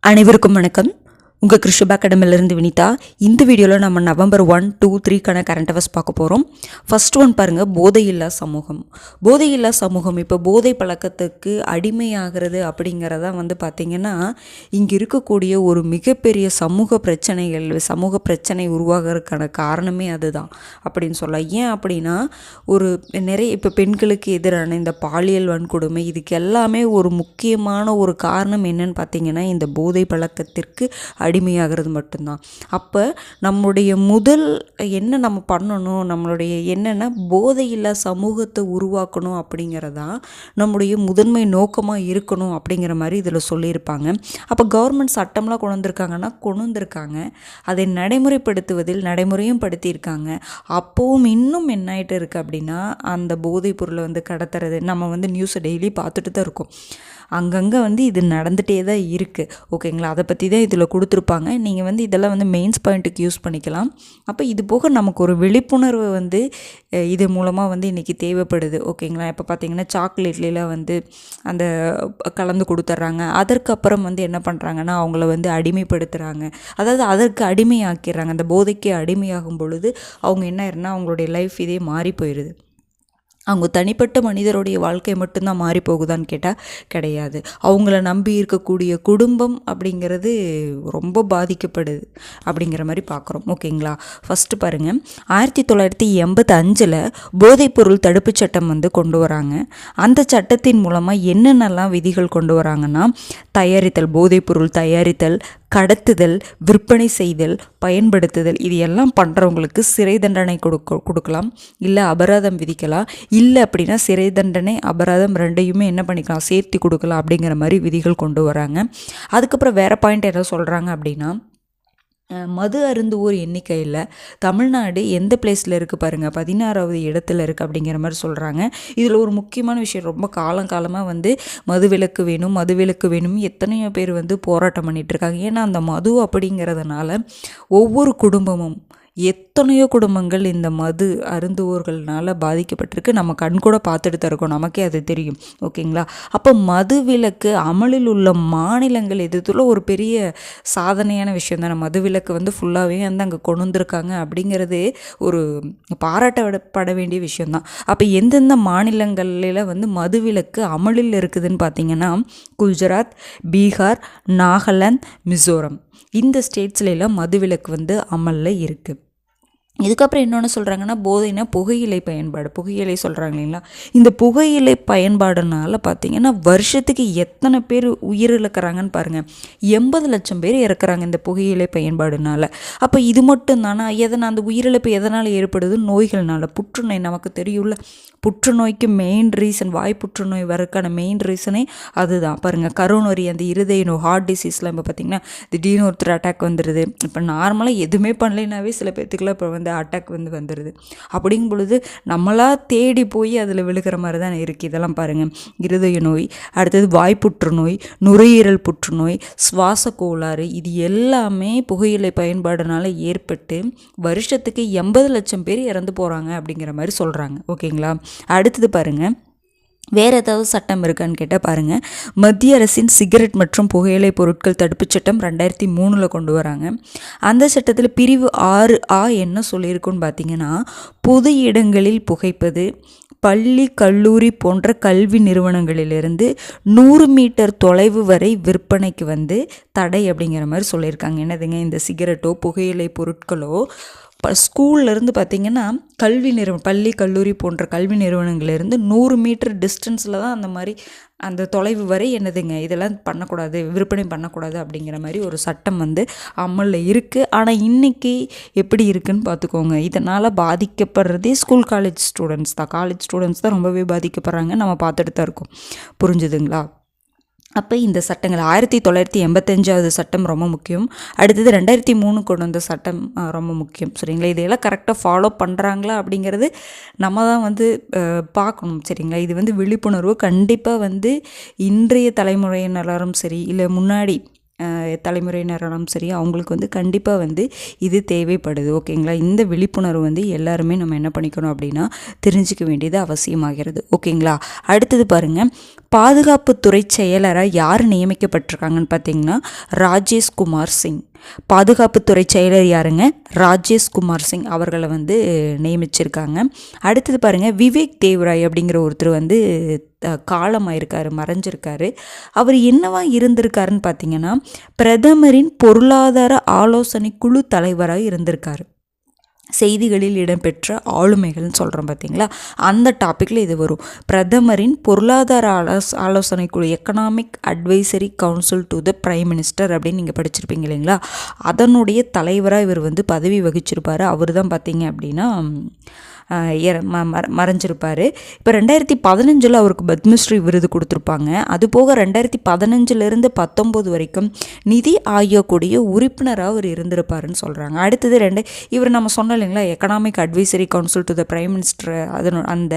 அனைவருக்கும் வணக்கம். உங்கள் கிருஷிபா அகாடமிலேருந்து வினிதா. இந்த வீடியோவில் நம்ம நவம்பர் 1, 2, 3க்கான கரண்ட் அவர்ஸ் பார்க்க போகிறோம். ஃபர்ஸ்ட் ஒன் பாருங்கள், போதையில்லா சமூகம். போதையில்லா சமூகம் இப்போ போதை பழக்கத்துக்கு அடிமையாகிறது அப்படிங்கிறத பார்த்திங்கன்னா இங்கே இருக்கக்கூடிய ஒரு மிகப்பெரிய சமூக பிரச்சனை உருவாகிறதுக்கான காரணமே அதுதான் அப்படின்னு சொல்லலாம். ஏன் அப்படின்னா நிறைய இப்போ பெண்களுக்கு எதிரான இந்த பாலியல் வன்கொடுமை இதுக்கு எல்லாமே ஒரு முக்கியமான ஒரு காரணம் என்னன்னு பார்த்திங்கன்னா இந்த போதை பழக்கத்திற்கு அடிமையாகிறது மட்டும்தான். அப்போ நம்முடைய முதல் என்ன நம்ம பண்ணணும், நம்மளுடைய என்னென்னா போதையில்லா சமூகத்தை உருவாக்கணும் அப்படிங்கிறதா நம்முடைய முதன்மை நோக்கமாக இருக்கணும் அப்படிங்கிற மாதிரி இதில் சொல்லியிருப்பாங்க. அப்போ கவர்மெண்ட் சட்டம்லாம் கொண்டு வந்திருக்காங்க. அதை நடைமுறையும் படுத்தியிருக்காங்க. அப்போவும் இன்னும் என்ன ஆகிட்டு இருக்குது அப்படின்னா அந்த போதைப் பொருளை கடத்துறது நம்ம நியூஸை டெய்லி பார்த்துட்டு தான் இருக்கோம். அங்கங்கே இது நடந்துகிட்டே தான் இருக்குது. ஓகேங்களா, அதை பற்றி தான் இதில் கொடுத்துருப்பாங்க. நீங்கள் இதெல்லாம் மெயின்ஸ் பாயிண்ட்டுக்கு யூஸ் பண்ணிக்கலாம். அப்போ இது போக நமக்கு ஒரு விழிப்புணர்வு இது மூலமாக இன்றைக்கி தேவைப்படுது. ஓகேங்களா, இப்போ பார்த்திங்கன்னா சாக்லேட்லாம் அந்த கலந்து கொடுத்துட்றாங்க. அதற்கப்புறம் என்ன பண்ணுறாங்கன்னா அவங்கள அடிமைப்படுத்துகிறாங்க. அதாவது அதற்கு அடிமையாக்கிடுறாங்க. அந்த போதைக்கு அடிமையாகும் பொழுது அவங்க என்ன ஆயிருன்னா அவங்களுடைய லைஃப் இதே மாறி போயிடுது. அவங்க தனிப்பட்ட மனிதருடைய வாழ்க்கை மட்டும்தான் மாறி போகுதான்னு கேட்டால் கிடையாது. அவங்கள நம்பி இருக்கக்கூடிய குடும்பம் அப்படிங்கிறது ரொம்ப பாதிக்கப்படுது அப்படிங்கிற மாதிரி பார்க்குறோம். ஓகேங்களா, ஃபஸ்ட்டு பாருங்கள், 1985 போதைப்பொருள் தடுப்பு சட்டம் கொண்டு வராங்க. அந்த சட்டத்தின் மூலமாக என்னென்னலாம் விதிகள் கொண்டு வராங்கன்னா போதைப்பொருள் தயாரித்தல், கடத்துதல், விற்பனை செய்தல், பயன்படுத்துதல் இது எல்லாம் பண்ணுறவங்களுக்கு சிறை தண்டனை கொடுக்கலாம், இல்லை அபராதம் விதிக்கலாம். இல்லை அப்படின்னா சிறை தண்டனை அபராதம் ரெண்டையுமே என்ன பண்ணிக்கலாம், சேர்த்து கொடுக்கலாம் அப்படிங்கிற மாதிரி விதிகள் கொண்டு வராங்க. அதுக்கப்புறம் வேறு பாயிண்ட் என்ன சொல்கிறாங்க அப்படின்னா மது அருந்துவோர் எண்ணிக்கையில் தமிழ்நாடு எந்த பிளேஸில் இருக்குது பாருங்கள், 16வது இடத்துல இருக்குது அப்படிங்கிற மாதிரி சொல்கிறாங்க. இதில் ஒரு முக்கியமான விஷயம், ரொம்ப காலமாக மதுவிலக்கு வேணும் எத்தனையோ பேர் போராட்டம் பண்ணிகிட்ருக்காங்க. ஏன்னா அந்த மது அப்படிங்கிறதுனால ஒவ்வொரு குடும்பமும் எத்தனையோ குடும்பங்கள் இந்த மது அருந்துவோர்களால் பாதிக்கப்பட்டிருக்கு. நம்ம கண்கூட பார்த்துட்டு தான் இருக்கோம், நமக்கே அது தெரியும். ஓகேங்களா, அப்போ மது விலக்கு அமலில் உள்ள மாநிலங்கள் இதுல ஒரு பெரிய சாதனையான விஷயம் தானே. மது விலக்கு ஃபுல்லாகவே அங்கே கொண்டு வந்திருக்காங்க அப்படிங்கிறது ஒரு பாராட்டப்பட வேண்டிய விஷயந்தான். அப்போ எந்தெந்த மாநிலங்களில் மது விலக்கு அமலில் இருக்குதுன்னு பார்த்தீங்கன்னா குஜராத், பீகார், நாகாலாந்து, மிசோரம் இந்த ஸ்டேட்ஸ்லாம் மதுவிலக்கு அமலில் இருக்குது. இதுக்கப்புறம் இன்னொன்று சொல்கிறாங்கன்னா புகையிலை சொல்கிறாங்க இல்லைங்களா. இந்த புகையிலை பயன்பாடுனால பார்த்திங்கன்னா வருஷத்துக்கு எத்தனை பேர் உயிரிழக்கிறாங்கன்னு பாருங்கள், 80 லட்சம் பேர் இறக்குறாங்க இந்த புகையிலை பயன்பாடுனால. அப்போ இது மட்டும் தானே அந்த உயிரிழப்பு எதனால் ஏற்படுது, நோய்கள்னால. புற்றுநோய் நமக்கு தெரியும்ல, புற்றுநோய்க்கு மெயின் ரீசன், வாய் புற்றுநோய் வரக்கான மெயின் ரீசனே அதுதான். பாருங்கள், கரோனரி அந்த இருதய நோய், ஹார்ட் டிசீஸ்லாம் இப்போ பார்த்திங்கன்னா திடீர்னு ஒருத்தர் அட்டாக் வந்துடுது. இப்போ நார்மலாக எதுவுமே பண்ணலைனாவே சில பேர்த்துக்குலாம் இப்போ அட்டாக் வந்துடுது. அப்படிங்கும் பொழுது நம்மளா தேடி போய் அதில் விழுகிற மாதிரி தான் இருக்குது. இதெல்லாம் பாருங்கள், இருதய நோய், அடுத்தது வாய் புற்றுநோய், நுரையீரல் புற்றுநோய், சுவாச கோளாறு இது எல்லாமே புகையிலை பயன்பாடுனால ஏற்பட்டு வருஷத்துக்கு 80 லட்சம் பேர் இறந்து போகிறாங்க அப்படிங்கிற மாதிரி சொல்கிறாங்க. ஓகேங்களா, அடுத்தது பாருங்கள், வேறு ஏதாவது சட்டம் இருக்கான்னு கேட்டால் பாருங்கள், மத்திய அரசின் சிகரெட் மற்றும் புகையிலை பொருட்கள் தடுப்புச் சட்டம் 2003 கொண்டு வராங்க. அந்த சட்டத்தில் பிரிவு 6A என்ன சொல்லியிருக்குன்னு பார்த்தீங்கன்னா, பொது இடங்களில் புகைப்பது, பள்ளி கல்லூரி போன்ற கல்வி நிறுவனங்களிலிருந்து 100 மீட்டர் தொலைவு வரை விற்பனைக்கு தடை அப்படிங்கிற மாதிரி சொல்லியிருக்காங்க. என்னதுங்க, இந்த சிகரெட்டோ புகையிலை பொருட்களோ ஸ்கூல்லேருந்து பார்த்திங்கன்னா பள்ளி கல்லூரி போன்ற கல்வி நிறுவனங்களிலிருந்து 100 மீட்டர் டிஸ்டன்ஸில் தான் அந்த மாதிரி அந்த தொலைவு வரை என்னதுங்க இதெல்லாம் பண்ணக்கூடாது, விற்பனை பண்ணக்கூடாது அப்படிங்கிற மாதிரி ஒரு சட்டம் அமலில் இருக்குது. ஆனால் இன்றைக்கி எப்படி இருக்குதுன்னு பார்த்துக்கோங்க. இதனால் பாதிக்கப்படுறதே காலேஜ் ஸ்டூடெண்ட்ஸ் தான் ரொம்பவே பாதிக்கப்படுறாங்க. நம்ம பார்த்துட்டு தான் இருக்கோம். புரிஞ்சுதுங்களா? அப்போ இந்த சட்டங்கள் 1985 சட்டம் ரொம்ப முக்கியம். அடுத்தது 2003 கொண்டு வந்த சட்டம் ரொம்ப முக்கியம். சரிங்களா, இதையெல்லாம் கரெக்டாக ஃபாலோ பண்ணுறாங்களா அப்படிங்கிறது நம்ம தான் பார்க்கணும். சரிங்களா, இது விழிப்புணர்வு கண்டிப்பாக இன்றைய தலைமுறையினரும் சரி, இல்லை முன்னாடி தலைமுறையினராலும் சரி அவங்களுக்கு வந்து கண்டிப்பாக வந்து இது தேவைப்படுது. ஓகேங்களா? இந்த விழிப்புணர்வு வந்து எல்லாருமே நம்ம என்ன பண்ணிக்கணும் அப்படின்னா தெரிஞ்சிக்க வேண்டியது அவசியமாகிறது. ஓகேங்களா? அடுத்தது பாருங்கள், பாதுகாப்புத்துறை செயலராக யார் நியமிக்கப்பட்டிருக்காங்கன்னு பார்த்தீங்கன்னா ராஜேஷ்குமார் சிங். பாதுகாப்புத்துறை செயலர் யாருங்க? ராஜேஷ்குமார் சிங் அவர்களை வந்து நியமிச்சிருக்காங்க. அடுத்தது பாருங்கள், விவேக் தேவ்ராய் அப்படிங்கிற ஒருத்தர் வந்து காலமாயிருக்காரு, மறைஞ்சிருக்காரு. அவர் என்னவா இருந்திருக்காருன்னு பார்த்தீங்கன்னா பிரதமரின் பொருளாதார ஆலோசனை குழு தலைவராக இருந்திருக்காரு. செய்திகளில் இடம்பெற்ற ஆளுமைகள்னு சொல்கிறோம் பார்த்தீங்களா, அந்த டாப்பிக்கில் இது வரும். பிரதமரின் பொருளாதார ஆலோசனை குழு, economic advisory council to the prime minister அப்படின்னு நீங்கள் படிச்சிருப்பீங்க இல்லைங்களா, அதனுடைய தலைவராக இவர் வந்து பதவி வகிச்சிருப்பார். அவர் தான் பார்த்தீங்க அப்படின்னா மறைஞ்சிருப்பார். இப்போ 2015 அவருக்கு பத்மஸ்ரீ விருது கொடுத்துருப்பாங்க. அதுபோக 2015 19 வரைக்கும் நிதி ஆயோக்குடைய உறுப்பினராக அவர் இருந்திருப்பாருன்னு சொல்கிறாங்க. அடுத்தது இவர் நம்ம சொன்னோம் இல்லைங்களா, economic advisory council to the prime minister, அந்த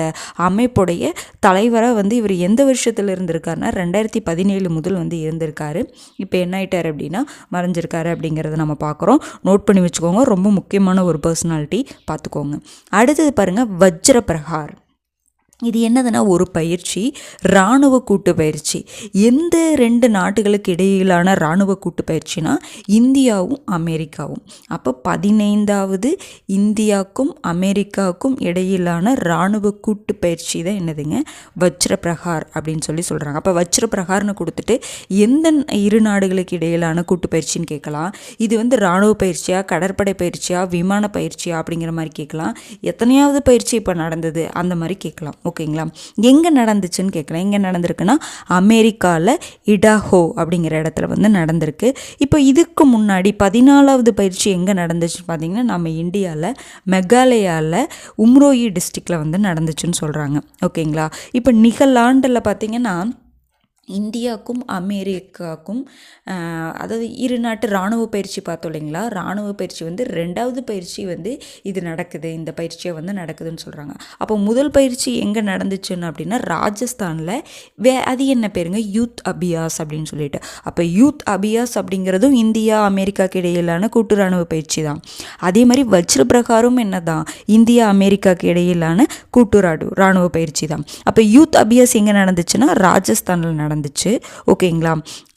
அமைப்புடைய தலைவராக வந்து இவர் எந்த வருஷத்தில் இருந்திருக்காருன்னா 2017 முதல் வந்து இருந்திருக்காரு. இப்போ என்ன ஆயிட்டார் அப்படின்னா மறைஞ்சிருக்காரு அப்படிங்கிறத நம்ம பார்க்குறோம். நோட் பண்ணி வச்சுக்கோங்க, ரொம்ப முக்கியமான ஒரு பர்சனாலிட்டி, பார்த்துக்கோங்க. அடுத்தது பாருங்கள், வஜ்ர பிரகார். இது என்னதுன்னா ஒரு பயிற்சி, இராணுவ கூட்டு பயிற்சி. எந்த 2 நாடுகளுக்கு இடையிலான இராணுவ கூட்டு பயிற்சினா இந்தியாவும் அமெரிக்காவும். அப்போ 15வது இந்தியாவுக்கும் அமெரிக்காவுக்கும் இடையிலான இராணுவ கூட்டு பயிற்சி தான் என்னதுங்க, வஜ்ர பிரகார் அப்படின்னு சொல்கிறாங்க. அப்போ வஜ்ர பிரகார்னு கொடுத்துட்டு எந்த 2 நாடுகளுக்கு இடையிலான கூட்டு பயிற்சின்னு கேட்கலாம். இது வந்து இராணுவ பயிற்சியா, கடற்படை பயிற்சியா, விமான பயிற்சியா அப்படிங்கிற மாதிரி கேட்கலாம். எத்தனையாவது பயிற்சி இப்போ நடந்தது அந்த மாதிரி கேட்கலாம். ஓகேங்களா? எங்கே நடந்துச்சுன்னு கேட்கலாம். எங்கே நடந்திருக்குன்னா அமெரிக்காவில் இடாஹோ அப்படிங்கிற இடத்துல வந்து நடந்திருக்கு. இப்போ இதுக்கு முன்னாடி 14வது பயிற்சி எங்கே நடந்துச்சுன்னு பார்த்தீங்கன்னா நம்ம இந்தியாவில் மெகாலயாவில் உம்ரோயி டிஸ்ட்ரிக்டில் வந்து நடந்துச்சுன்னு சொல்கிறாங்க. ஓகேங்களா? இப்போ நிகழாண்டில் பார்த்தீங்கன்னா இந்தியாவுக்கும் அமெரிக்காவுக்கும் அதாவது 2 நாட்டு இராணுவ பயிற்சி பார்த்தோம் இல்லைங்களா, இராணுவ பயிற்சி வந்து 2வது பயிற்சி வந்து இது நடக்குது, இந்த பயிற்சியை வந்து நடக்குதுன்னு சொல்கிறாங்க. அப்போ முதல் பயிற்சி எங்கே நடந்துச்சுன்னு அப்படின்னா ராஜஸ்தானில். அது என்ன பேருங்க, யூத் அபியாஸ் அப்படின்னு சொல்லிட்டு. அப்போ யூத் அபியாஸ் அப்படிங்கிறதும் இந்தியா அமெரிக்காவுக்கு இடையிலான கூட்டு இராணுவ பயிற்சி தான். அதே மாதிரி வஜ்ர பிரகாரம் என்ன தான், இந்தியா அமெரிக்காவுக்கு இடையிலான கூட்டு இராணுவ பயிற்சி தான். அப்போ யூத் அபியாஸ் எங்கே நடந்துச்சுன்னா ராஜஸ்தானில் நடந்துச்சு. ஓகேங்களா?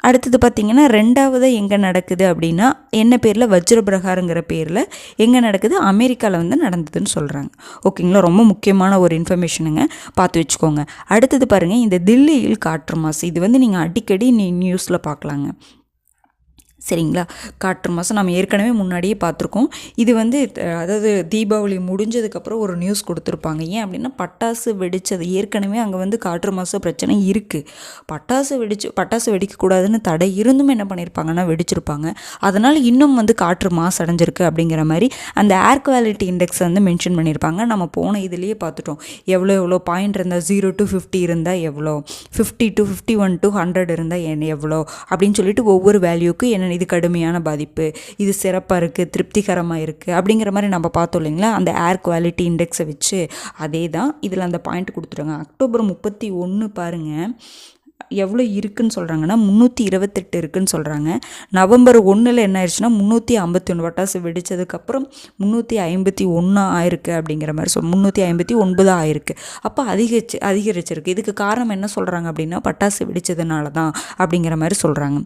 அடுத்தது பார்த்தீங்கன்னா 2வது எங்கே நடக்குது அப்படின்னா என்ன பேரில், வஜ்ர பிரகாரங்கிற பேரில் எங்கே நடக்குது, அமெரிக்காவில் வந்து நடந்ததுன்னு சொல்கிறாங்க. ஓகேங்களா? ரொம்ப முக்கியமான ஒரு இன்ஃபர்மேஷனுங்க, பார்த்து வச்சுக்கோங்க. அடுத்தது பாருங்கள், இந்த தில்லியில் காற்று மாசு. இது வந்து நீங்கள் அடிக்கடி நியூஸில் பார்க்கலாங்க. சரிங்களா? காற்று மாதம் நம்ம ஏற்கனவே முன்னாடியே பார்த்துருக்கோம். இது வந்து அதாவது தீபாவளி முடிஞ்சதுக்கப்புறம் ஒரு நியூஸ் கொடுத்துருப்பாங்க. ஏன் அப்படின்னா பட்டாசு வெடித்தது, ஏற்கனவே அங்கே வந்து காற்று மாசு பிரச்சனை இருக்குது. பட்டாசு வெடிக்கக்கூடாதுன்னு தடை இருந்தும் என்ன பண்ணியிருப்பாங்கன்னா வெடிச்சிருப்பாங்க. அதனால் இன்னும் வந்து காற்று மாசு அடைஞ்சிருக்கு அப்படிங்கிற மாதிரி அந்த ஏர் குவாலிட்டி இண்டெக்ஸ் வந்து மென்ஷன் பண்ணியிருப்பாங்க. நம்ம போன இதுலேயே பார்த்துட்டோம், எவ்வளோ பாயிண்ட் இருந்தால் 0 to 50 இருந்தால் எவ்வளோ, 50 to 51 to 100 இருந்தால் எவ்வளோ அப்படின்னு சொல்லிட்டு ஒவ்வொரு வேல்யூக்கு என்ன இது கடுமையான பாதிப்பு, இது சிறப்பாக இருக்குது, திருப்திகரமாக இருக்குது அப்படிங்கிற மாதிரி நம்ம பார்த்தோம் இல்லைங்களா, அந்த ஏர் குவாலிட்டி இண்டெக்ஸை வச்சு. அதே தான் இதில் அந்த பாயிண்ட் கொடுத்துருங்க. அக்டோபர் 31 பாருங்கள் எவ்வளோ இருக்குதுன்னு சொல்கிறாங்கன்னா 328 இருக்குதுன்னு சொல்கிறாங்க. நவம்பர் 1 என்ன ஆயிடுச்சுன்னா 351 பட்டாசு வெடித்ததுக்கப்புறம் 351 ஆயிருக்கு அப்படிங்கிற மாதிரி 359 ஆயிருக்கு. அப்போ அதிகரிச்சிருக்கு. இதுக்கு காரணம் என்ன சொல்கிறாங்க அப்படின்னா பட்டாசு வெடித்ததுனால தான் அப்படிங்கிற மாதிரி சொல்கிறாங்க.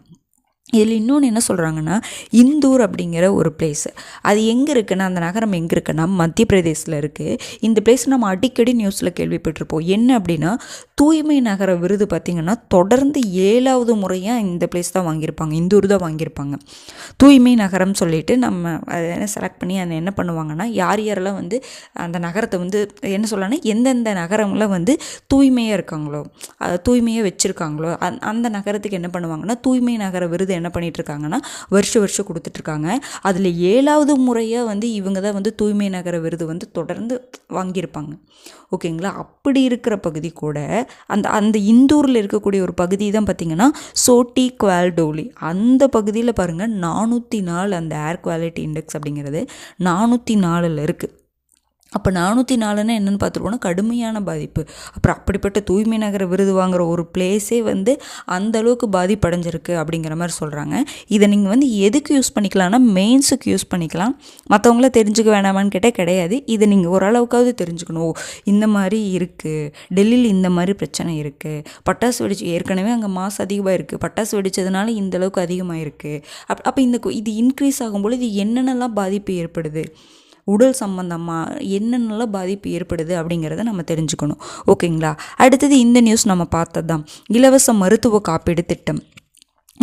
இதில் இன்னொன்று என்ன சொல்கிறாங்கன்னா இந்தூர் அப்படிங்கிற ஒரு பிளேஸு, அது எங்கே இருக்குன்னா, அந்த நகரம் எங்கே இருக்குன்னா மத்திய பிரதேசில் இருக்குது. இந்த பிளேஸ் நம்ம அடிக்கடி நியூஸில் கேள்விப்பட்டிருப்போம். என்ன அப்படின்னா தூய்மை நகர விருது பார்த்திங்கன்னா தொடர்ந்து 7வது முறையாக இந்த பிளேஸ் தான் வாங்கியிருப்பாங்க, இந்தூர் தான் வாங்கியிருப்பாங்க. தூய்மை நகரம் சொல்லிட்டு நம்ம அதை செலக்ட் பண்ணி அதை என்ன பண்ணுவாங்கன்னா யாரெல்லாம் வந்து அந்த நகரத்தை வந்து என்ன சொல்லலாம்னா எந்தெந்த நகரங்களில் வந்து தூய்மையாக இருக்காங்களோ, தூய்மையாக வச்சுருக்காங்களோ அந்த நகரத்துக்கு என்ன பண்ணுவாங்கன்னா தூய்மை நகர விருது என்ன பண்ணிட்டு இருக்காங்கன்னா வருஷம் கொடுத்துட்ருக்காங்க. அதில் 7வது முறையாக வந்து இவங்க தான் வந்து தூய்மை நகர விருது வந்து தொடர்ந்து வாங்கியிருப்பாங்க. ஓகேங்களா? அப்படி இருக்கிற பகுதி கூட அந்த இந்தூரில் இருக்கக்கூடிய ஒரு பகுதி தான் பார்த்திங்கன்னா சோட்டி குவால்டோலி. அந்த பகுதியில் பாருங்கள் 404 அந்த ஏர் குவாலிட்டி இண்டெக்ஸ் அப்படிங்கிறது 404 இருக்குது. அப்போ 404ன்னா என்னென்னு பார்த்துருவோன்னா கடுமையான பாதிப்பு. அப்புறம் அப்படிப்பட்ட தூய்மை நகர விருது வாங்குகிற ஒரு பிளேஸே வந்து அந்தளவுக்கு பாதிப்படைஞ்சிருக்கு அப்படிங்கிற மாதிரி சொல்கிறாங்க. இதை நீங்கள் வந்து எதுக்கு யூஸ் பண்ணிக்கலாம்னா மெயின்ஸுக்கு யூஸ் பண்ணிக்கலாம். மற்றவங்கள தெரிஞ்சுக்க வேணாமான்னு கேட்டால் கிடையாது. இதை நீங்கள் ஓரளவுக்காவது தெரிஞ்சுக்கணும். இந்த மாதிரி இருக்குது, டெல்லியில் இந்த மாதிரி பிரச்சனை இருக்குது, பட்டாசு வெடிச்சு ஏற்கனவே அங்கே மாசு அதிகமாக இருக்குது, பட்டாசு வெடித்ததுனால இந்தளவுக்கு அதிகமாக இருக்குது. அப்போ இது இன்க்ரீஸ் ஆகும்போது இது என்னென்னலாம் பாதிப்பு ஏற்படுது, உடல் சம்பந்தமாக என்னென்னலாம் பாதிப்பு ஏற்படுது அப்படிங்கிறத நம்ம தெரிஞ்சுக்கணும். ஓகேங்களா. அடுத்தது இந்த நியூஸ் நம்ம பார்த்தது தான், இலவச மருத்துவ காப்பீடு திட்டம்.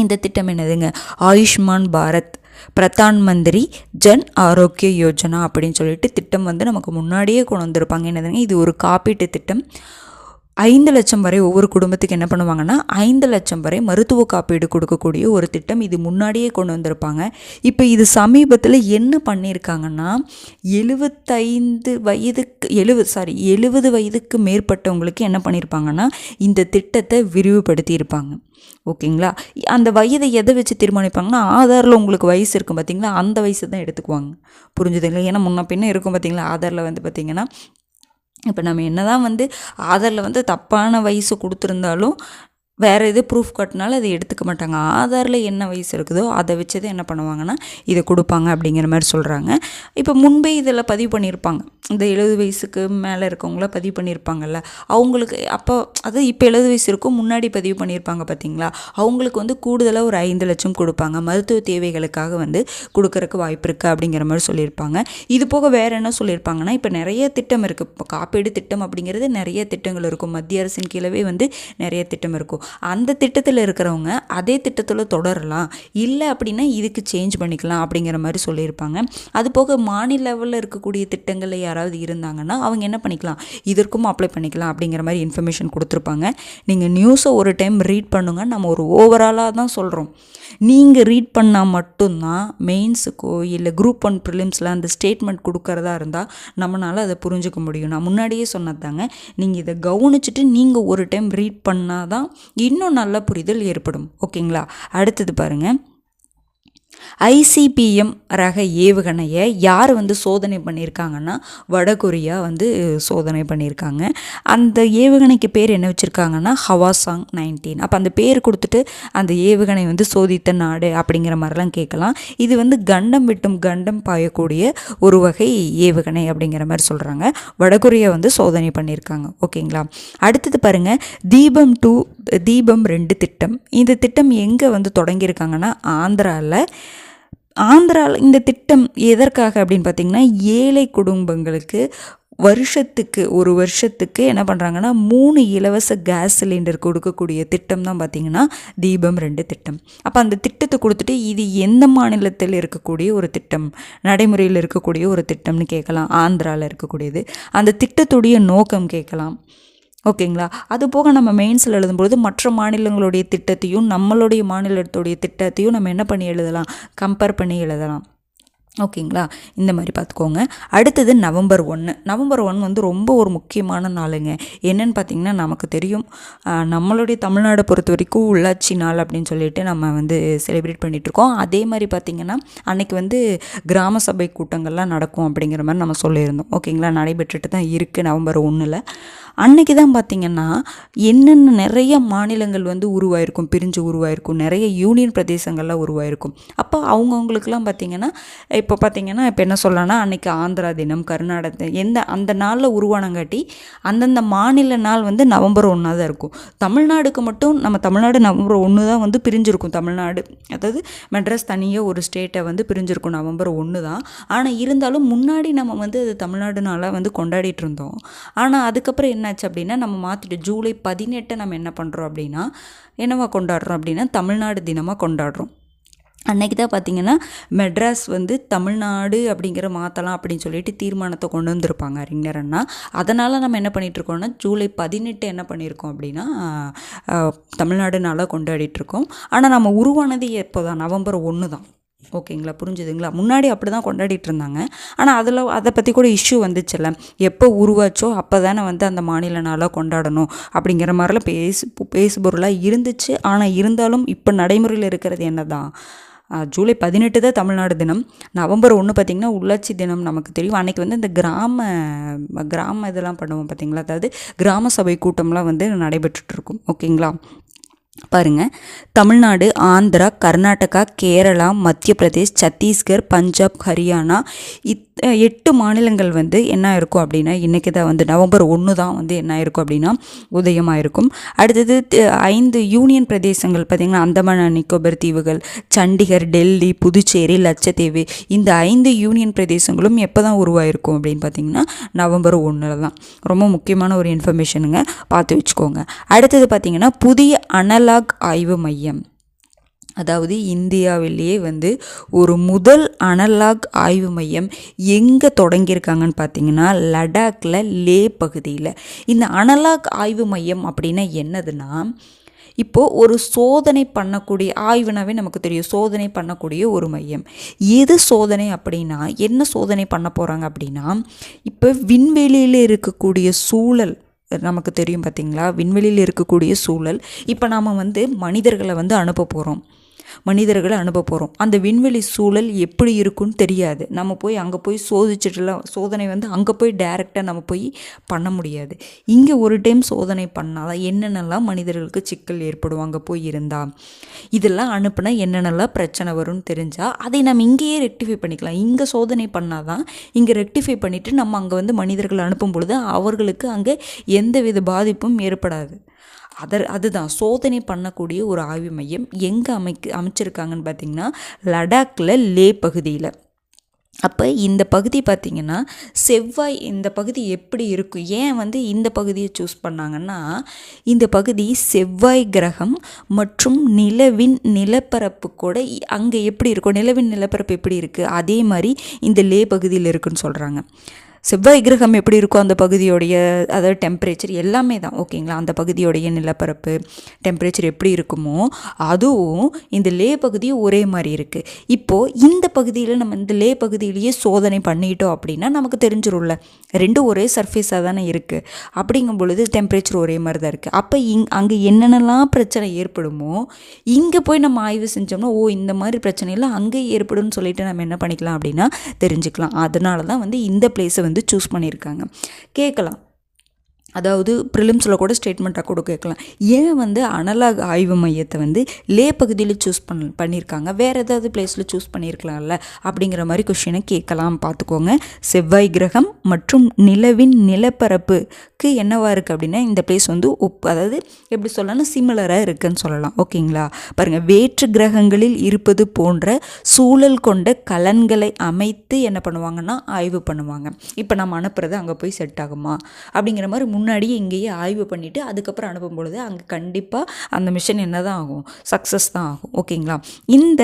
இந்த திட்டம் என்னதுங்க, ஆயுஷ்மான் பாரத் பிரதான் மந்திரி ஜன் ஆரோக்கிய யோஜனா அப்படின்னு சொல்லிட்டு திட்டம் வந்து நமக்கு முன்னாடியே கொண்டு வந்திருப்பாங்க. என்னதுங்க, இது ஒரு காப்பீட்டு திட்டம். 5 லட்சம் வரை ஒவ்வொரு குடும்பத்துக்கு என்ன பண்ணுவாங்கன்னா 5 லட்சம் வரை மருத்துவ காப்பீடு கொடுக்கக்கூடிய ஒரு திட்டம் இது முன்னாடியே கொண்டு வந்திருப்பாங்க. இப்போ இது சமீபத்தில் என்ன பண்ணியிருக்காங்கன்னா 70 வயதுக்கு மேற்பட்டவங்களுக்கு என்ன பண்ணியிருப்பாங்கன்னா இந்த திட்டத்தை விரிவுபடுத்தியிருப்பாங்க. ஓகேங்களா. அந்த வயதை எதை வச்சு தீர்மானிப்பாங்கன்னா ஆதாரில் உங்களுக்கு வயசு இருக்கும் பார்த்தீங்களா, அந்த வயசு தான் எடுத்துக்குவாங்க. புரிஞ்சுதுங்களா. ஏன்னா முன்ன பின்ன இருக்கும் பார்த்தீங்களா, ஆதாரில் வந்து பார்த்திங்கன்னா இப்போ நம்ம என்ன தான் வந்து ஆதாரில் வந்து தப்பான வயசு கொடுத்துருந்தாலும் வேறு எது ப்ரூஃப் காட்டினாலும் அதை எடுத்துக்க மாட்டாங்க. ஆதாரில் என்ன வயசு இருக்குதோ அதை வச்சு தான் என்ன பண்ணுவாங்கன்னா இதை கொடுப்பாங்க அப்படிங்கிற மாதிரி சொல்கிறாங்க. இப்போ முன்பே இதில் பதிவு பண்ணியிருப்பாங்க, இந்த 70 வயசுக்கு மேலே இருக்கவங்கள பதிவு பண்ணியிருப்பாங்கல்ல, அவங்களுக்கு அப்போ அது இப்போ 70 வயசு இருக்கும் முன்னாடி பதிவு பண்ணியிருப்பாங்க பார்த்தீங்களா, அவங்களுக்கு வந்து கூடுதலாக ஒரு 5 லட்சம் கொடுப்பாங்க, மருத்துவ தேவைகளுக்காக வந்து கொடுக்கறக்கு வாய்ப்பு இருக்குது அப்படிங்கிற மாதிரி சொல்லியிருப்பாங்க. இது போக வேறு என்ன சொல்லியிருப்பாங்கன்னா, இப்போ நிறைய திட்டம் இருக்குது, இப்போ காப்பீடு திட்டம் அப்படிங்கிறது நிறைய திட்டங்கள் இருக்கும், மத்திய அரசின் கீழவே வந்து நிறைய திட்டம் இருக்கும். அந்த திட்டத்தில் இருக்கிறவங்க அதே திட்டத்தில் தொடரலாம், இல்லை அப்படின்னா இதுக்கு சேஞ்ச் பண்ணிக்கலாம் அப்படிங்கிற மாதிரி சொல்லியிருப்பாங்க. அது போக மாநில லெவலில் இருக்கக்கூடிய திட்டங்களில் யாராவது இருந்தாங்கன்னா அவங்க என்ன பண்ணிக்கலாம், இதற்கும் அப்ளை பண்ணிக்கலாம் அப்படிங்கிற மாதிரி இன்ஃபர்மேஷன் கொடுத்துருப்பாங்க. நீங்கள் நியூஸை ஒரு டைம் ரீட் பண்ணுங்க, நம்ம ஒரு ஓவராலாக தான் சொல்கிறோம். நீங்கள் ரீட் பண்ணால் மட்டும்தான் மெயின்ஸுக்கோ இல்லை குரூப் 1 ப்ரிலிம்ஸில் அந்த ஸ்டேட்மெண்ட் கொடுக்கறதா இருந்தால் நம்மளால் அதை புரிஞ்சுக்க முடியும். நான் முன்னாடியே சொன்னது தாங்க, நீங்கள் இதை கவனிச்சுட்டு நீங்கள் ஒரு டைம் ரீட் பண்ணால் தான் இன்னும் நல்ல புரிதல் ஏற்படும். ஓகேங்களா. அடுத்தது பாருங்கள், ஐசிபிஎம் ரக ஏவுகணையை யார் வந்து சோதனை பண்ணியிருக்காங்கன்னா வடகொரியா வந்து சோதனை பண்ணியிருக்காங்க. அந்த ஏவுகணைக்கு பேர் என்ன வச்சுருக்காங்கன்னா ஹவாசாங் 19. அப்போ அந்த பேர் கொடுத்துட்டு அந்த ஏவுகணை வந்து சோதித்த நாடு அப்படிங்கிற மாதிரிலாம் கேட்கலாம். இது வந்து கண்டம் விட்டும் கண்டம் பாயக்கூடிய ஒரு வகை ஏவுகணை அப்படிங்கிற மாதிரி சொல்கிறாங்க. வடகொரியா வந்து சோதனை பண்ணியிருக்காங்க. ஓகேங்களா. அடுத்தது பாருங்கள், தீபம் 2 திட்டம். இந்த திட்டம் எங்கே வந்து தொடங்கியிருக்காங்கன்னா ஆந்திராவில் இந்த திட்டம் எதற்காக அப்படின்னு பார்த்திங்கன்னா, ஏழை குடும்பங்களுக்கு ஒரு வருஷத்துக்கு என்ன பண்ணுறாங்கன்னா 3 இலவச கேஸ் சிலிண்டர் கொடுக்கக்கூடிய திட்டம் தான் பார்த்திங்கன்னா தீபம் 2 திட்டம். அப்போ அந்த திட்டத்தை கொடுத்துட்டு இது எந்த மாநிலத்தில் இருக்கக்கூடிய ஒரு திட்டம், நடைமுறையில் இருக்கக்கூடிய ஒரு திட்டம்னு கேட்கலாம். ஆந்திராவில் இருக்கக்கூடியது. அந்த திட்டத்துடைய நோக்கம் கேட்கலாம். ஓகேங்களா. அது போக நம்ம மெயின்ஸில் எழுதும்போது மற்ற மாநிலங்களுடைய திட்டத்தையும் நம்மளுடைய மாநிலத்துடைய திட்டத்தையும் நம்ம என்ன பண்ணி எழுதலாம், கம்பேர் பண்ணி எழுதலாம். ஓகேங்களா. இந்த மாதிரி பார்த்துக்கோங்க. அடுத்தது நவம்பர் 1 வந்து ரொம்ப ஒரு முக்கியமான நாளுங்க. என்னென்னு பார்த்திங்கன்னா, நமக்கு தெரியும் நம்மளுடைய தமிழ்நாடை பொறுத்த வரைக்கும் உள்ளாட்சி நாள் அப்படின்னு சொல்லிட்டு நம்ம வந்து செலிப்ரேட் பண்ணிகிட்ருக்கோம். அதே மாதிரி பார்த்திங்கன்னா அன்றைக்கி வந்து கிராம சபை கூட்டங்கள்லாம் நடக்கும் அப்படிங்கிற மாதிரி நம்ம சொல்லியிருந்தோம். ஓகேங்களா. நடைபெற்றுட்டு தான் இருக்குது நவம்பர் 1. அன்றைக்கி தான் பார்த்திங்கன்னா என்னென்ன நிறைய மாநிலங்கள் வந்து பிரிஞ்சு உருவாயிருக்கும், நிறைய யூனியன் பிரதேசங்கள்லாம் உருவாயிருக்கும். அப்போ அவங்கவுங்களுக்குலாம் பார்த்திங்கன்னா இப்போ என்ன சொல்லலாம்னா அன்றைக்கி ஆந்திரா தினம், கர்நாடக அந்த நாளில் உருவானங்காட்டி அந்தந்த மாநில நாள் வந்து நவம்பர் 1 தான் இருக்கும். தமிழ்நாடுக்கு மட்டும் நம்ம தமிழ்நாடு நவம்பர் 1 தான் வந்து பிரிஞ்சிருக்கும். தமிழ்நாடு அதாவது மெட்ராஸ் தனியாக ஒரு ஸ்டேட்டை வந்து பிரிஞ்சிருக்கும் நவம்பர் 1 தான். ஆனால் இருந்தாலும் முன்னாடி நம்ம வந்து அது தமிழ்நாடு நாளாக வந்து கொண்டாடிட்டு இருந்தோம். ஆனால் அதுக்கப்புறம் என்னாச்சு அப்படின்னா நம்ம மாற்றிட்டு ஜூலை 18 நம்ம என்ன பண்ணுறோம் அப்படின்னா என்னவா கொண்டாடுறோம் அப்படின்னா தமிழ்நாடு தினமாக கொண்டாடுறோம். அன்றைக்கி தான் பார்த்திங்கன்னா மெட்ராஸ் வந்து தமிழ்நாடு அப்படிங்கிற மாற்றலாம் அப்படின்னு சொல்லிட்டு தீர்மானத்தை கொண்டு வந்திருப்பாங்க அறிஞர் அண்ணா. அதனால் நம்ம என்ன பண்ணிகிட்ருக்கோம்னா ஜூலை 18 என்ன பண்ணியிருக்கோம் அப்படின்னா தமிழ்நாடு நாளாக கொண்டாடிட்டுருக்கோம். ஆனால் நம்ம உருவானது எப்போ தான், நவம்பர் 1 தான். ஓகேங்களா. புரிஞ்சுதுங்களா. முன்னாடி அப்படி தான் கொண்டாடிட்டு இருந்தாங்க. ஆனால் அதை பற்றி கூட இஷ்யூ வந்துச்சுல்ல, எப்போ உருவாச்சோ அப்போ தானே வந்து அந்த மாநில நாளாக கொண்டாடணும் அப்படிங்கிற மாதிரிலாம் பேசுபொருளாக இருந்துச்சு. ஆனால் இருந்தாலும் இப்போ நடைமுறையில் இருக்கிறது என்ன தான், ஜூலை 18 தான் தமிழ்நாடு தினம். நவம்பர் 1 பார்த்திங்கன்னா உள்ளாட்சி தினம் நமக்கு தெரியும். அன்றைக்கி வந்து இந்த கிராம இதெல்லாம் பண்ணுவோம் பார்த்திங்களா, அதாவது கிராம சபை கூட்டம்லாம் வந்து நடைபெற்றுட்ருக்கும். ஓகேங்களா, பாருங்கள், தமிழ்நாடு, ஆந்திரா, கர்நாடகா, கேரளா, மத்திய பிரதேஷ், சத்தீஸ்கர், பஞ்சாப், ஹரியானா 8 மாநிலங்கள் வந்து என்ன இருக்கும் அப்படின்னா இன்றைக்கி தான் வந்து நவம்பர் 1 தான் வந்து என்ன இருக்கும் அப்படின்னா உதயமாக இருக்கும். அடுத்தது 5 யூனியன் பிரதேசங்கள் பார்த்திங்கன்னா அந்தமான் நிக்கோபர் தீவுகள், சண்டிகர், டெல்லி, புதுச்சேரி, லட்சத்தீவு, இந்த 5 யூனியன் பிரதேசங்களும் எப்போ தான் உருவாயிருக்கும் அப்படின்னு பார்த்திங்கன்னா நவம்பர் 1 தான். ரொம்ப முக்கியமான ஒரு இன்ஃபர்மேஷனுங்க, பார்த்து வச்சுக்கோங்க. அடுத்தது பார்த்திங்கன்னா புதிய அனலாக் ஆய்வு மையம், அதாவது இந்தியாவிலேயே வந்து ஒரு முதல் அனலாக் ஆய்வு மையம் எங்கே தொடங்கியிருக்காங்கன்னு பார்த்தீங்கன்னா லடாக்கில் லே பகுதியில். இந்த அனலாக் ஆய்வு மையம் அப்படின்னா என்னதுன்னா, இப்போது ஒரு சோதனை பண்ணக்கூடிய, ஆய்வுனாவே நமக்கு தெரியும் சோதனை பண்ணக்கூடிய ஒரு மையம். எது சோதனை அப்படின்னா என்ன சோதனை பண்ண போகிறாங்க அப்படின்னா, இப்போ விண்வெளியில் இருக்கக்கூடிய சூழல் நமக்கு தெரியும் பார்த்திங்களா, விண்வெளியில் இருக்கக்கூடிய சூழல். இப்போ நாம் வந்து மனிதர்களை வந்து அனுப்ப போகிறோம், அந்த விண்வெளி சூழல் எப்படி இருக்குன்னு தெரியாது. நம்ம போய் அங்கே போய் சோதிச்சுட்டுலாம், சோதனை வந்து அங்கே போய் டைரெக்டாக நம்ம போய் பண்ண முடியாது. இங்கே ஒரு டைம் சோதனை பண்ணால் என்னென்னலாம் மனிதர்களுக்கு சிக்கல் ஏற்படும், அங்கே போய் இருந்தால் இதெல்லாம் அனுப்புனா என்னென்னலாம் பிரச்சனை வரும்னு தெரிஞ்சால் அதை நம்ம இங்கேயே ரெக்டிஃபை பண்ணிக்கலாம். இங்கே சோதனை பண்ணால் தான் இங்கே ரெக்டிஃபை பண்ணிவிட்டு நம்ம அங்கே வந்து மனிதர்கள் அனுப்பும் பொழுது அவர்களுக்கு அங்கே எந்தவித பாதிப்பும் ஏற்படாது. அதுதான் சோதனை பண்ணக்கூடிய ஒரு ஆய்வு மையம். எங்கே அமைச்சிருக்காங்கன்னு பார்த்திங்கன்னா லடாக்கில் லே பகுதியில். அப்போ இந்த பகுதி பார்த்திங்கன்னா செவ்வாய், இந்த பகுதி எப்படி இருக்கும், ஏன் வந்து இந்த பகுதியை சூஸ் பண்ணாங்கன்னா, இந்த பகுதி செவ்வாய் கிரகம் மற்றும் நிலவின் நிலப்பரப்பு கூட அங்கே எப்படி இருக்கும், நிலவின் நிலப்பரப்பு எப்படி இருக்குது அதே மாதிரி இந்த லே பகுதியில் இருக்குன்னு சொல்கிறாங்க. செவ்வாய் கிரகம் எப்படி இருக்கும், அந்த பகுதியோடைய அதாவது டெம்பரேச்சர் எல்லாமே தான். ஓகேங்களா, அந்த பகுதியோடைய நிலப்பரப்பு டெம்பரேச்சர் எப்படி இருக்குமோ அதுவும் இந்த லே பகுதியும் ஒரே மாதிரி இருக்குது. இப்போது இந்த பகுதியில் நம்ம இந்த லே பகுதியிலேயே சோதனை பண்ணிட்டோம் அப்படின்னா நமக்கு தெரிஞ்சிடும்ல, ரெண்டும் ஒரே சர்ஃபேஸாக தானே இருக்குது. அப்படிங்கும் பொழுது டெம்பரேச்சர் ஒரே மாதிரி தான் இருக்குது. அப்போ அங்கே என்னென்னலாம் பிரச்சனை ஏற்படுமோ இங்கே போய் நம்ம ஆய்வு செஞ்சோம்னா இந்த மாதிரி பிரச்சனைலாம் அங்கே ஏற்படும்னு சொல்லிட்டு நம்ம என்ன பண்ணிக்கலாம் அப்படின்னா தெரிஞ்சுக்கலாம். அதனால தான் வந்து இந்த பிளேஸை வந்து சூஸ் பண்ணியிருக்காங்க. கேட்கலாம், அதாவது ப்ரிலிம்ஸில் கூட ஸ்டேட்மெண்ட்டாக கூட கேட்கலாம், ஏன் வந்து அனலாக் ஆய்வு மையத்தை வந்து லே பகுதியில் சூஸ் பண்ணியிருக்காங்க, வேறு ஏதாவது பிளேஸில் சூஸ் பண்ணியிருக்கலாம்ல அப்படிங்கிற மாதிரி கொஷினை கேட்கலாம். பார்த்துக்கோங்க, செவ்வாய் கிரகம் மற்றும் நிலவின் நிலப்பரப்புக்கு என்னவாக இருக்குது அப்படின்னா இந்த பிளேஸ் வந்து அதாவது எப்படி சொல்லலாம் சிமிலராக இருக்குதுன்னு சொல்லலாம். ஓகேங்களா, பாருங்கள், வேற்று கிரகங்களில் இருப்பது போன்ற சூழல் கொண்ட கலன்களை அமைத்து என்ன பண்ணுவாங்கன்னா ஆய்வு பண்ணுவாங்க. இப்போ நம்ம அனுப்புறது அங்கே போய் செட் ஆகுமா அப்படிங்கிற மாதிரி முன்னாடியே இங்கேயே ஆய்வு பண்ணிவிட்டு அதுக்கப்புறம் அனுப்பும் பொழுது அங்கே கண்டிப்பாக அந்த மிஷன் என்ன தான் ஆகும், சக்ஸஸ் தான் ஆகும். ஓகேங்களா, இந்த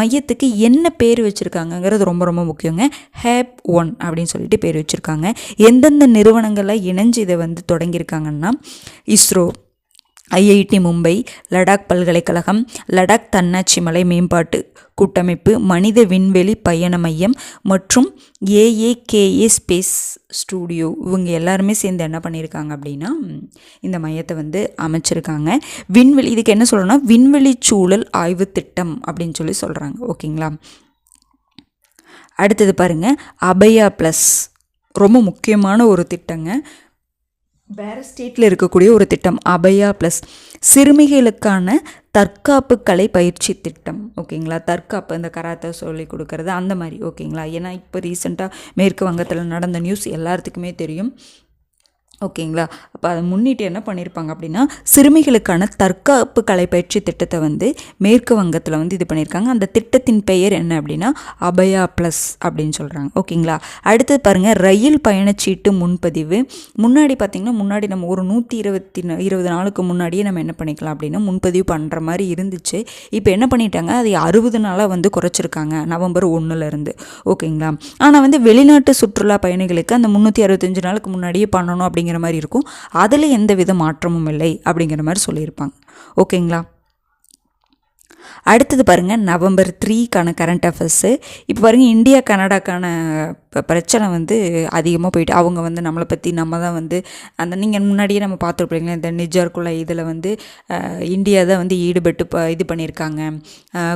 மையத்துக்கு என்ன பேர் வச்சுருக்காங்கங்கிறது ரொம்ப ரொம்ப முக்கியங்க. ஹேப் 1 அப்படின்னு சொல்லிட்டு பேர் வச்சுருக்காங்க. எந்தெந்த நிறுவனங்களில் இணைஞ்சு இதை வந்து தொடங்கியிருக்காங்கன்னா இஸ்ரோ, ஐஐடி மும்பை, லடாக் பல்கலைக்கழகம், லடாக் தன்னாட்சி மலை மேம்பாட்டு கூட்டமைப்பு, மனித விண்வெளி பயண மையம் மற்றும் ஏஏகேஏ ஸ்பேஸ் ஸ்டூடியோ, இவங்க எல்லாருமே சேர்ந்து என்ன பண்ணியிருக்காங்க அப்படின்னா இந்த மையத்தை வந்து அமைச்சிருக்காங்க. விண்வெளி, இதுக்கு என்ன சொல்லணும்னா விண்வெளி சூழல் ஆய்வு திட்டம் அப்படின்னு சொல்லி சொல்கிறாங்க. ஓகேங்களா, அடுத்தது பாருங்கள், அபயா ப்ளஸ், ரொம்ப முக்கியமான ஒரு திட்டங்க. வேறு ஸ்டேட்டில் இருக்கக்கூடிய ஒரு திட்டம் அபயா ப்ளஸ், சிறுமிகளுக்கான தற்காப்பு கலை பயிற்சி திட்டம். ஓகேங்களா, தற்காப்பு இந்த கராத்தே சொல்லி கொடுக்கறது அந்த மாதிரி. ஓகேங்களா, ஏன்னா இப்போ ரீசெண்டாக மேற்கு வங்கத்தில் நடந்த நியூஸ் எல்லாத்துக்குமே தெரியும். ஓகேங்களா, அப்போ அதை முன்னிட்டு என்ன பண்ணியிருப்பாங்க அப்படின்னா சிறுமிகளுக்கான தற்காப்பு கலை பயிற்சி திட்டத்தை வந்து மேற்கு வங்கத்தில் வந்து இது பண்ணியிருக்காங்க. அந்த திட்டத்தின் பெயர் என்ன அப்படின்னா அபயா ப்ளஸ் அப்படின்னு சொல்கிறாங்க. ஓகேங்களா, அடுத்தது பாருங்கள், ரயில் பயணச்சீட்டு முன்பதிவு. முன்னாடி பார்த்திங்கன்னா முன்னாடி நம்ம ஒரு 120 நாளுக்கு முன்னாடியே நம்ம என்ன பண்ணிக்கலாம் அப்படின்னா முன்பதிவு பண்ணுற மாதிரி இருந்துச்சு. இப்போ என்ன பண்ணிட்டாங்க, அதை 60 நாளாக வந்து குறைச்சிருக்காங்க நவம்பர் 1 ஓகேங்களா, ஆனால் வந்து வெளிநாட்டு சுற்றுலா பயணிகளுக்கு அந்த 365 நாளுக்கு முன்னாடியே பண்ணணும் அப்படிங்கிற மாதிரி இருக்கும். அதில் எந்த வித மாற்றமும் இல்லை அப்படிங்கிற மாதிரி சொல்லியிருப்பாங்க. ஓகேங்களா, அடுத்தது பாருங்கள், நவம்பர் 3க்கான கரண்ட் அஃபேர்ஸு. இப்போ பாருங்கள், இந்தியா கனடாக்கான பிரச்சனை வந்து அதிகமாக போயிட்டு அவங்க வந்து நம்மளை பற்றி நம்ம தான் வந்து அந்த நீங்கள் முன்னாடியே நம்ம பார்த்துருப்பீங்களா இந்த நிஜார்குள்ளே இதில் வந்து இந்தியா தான் வந்து ஈடுபட்டு இது பண்ணியிருக்காங்க,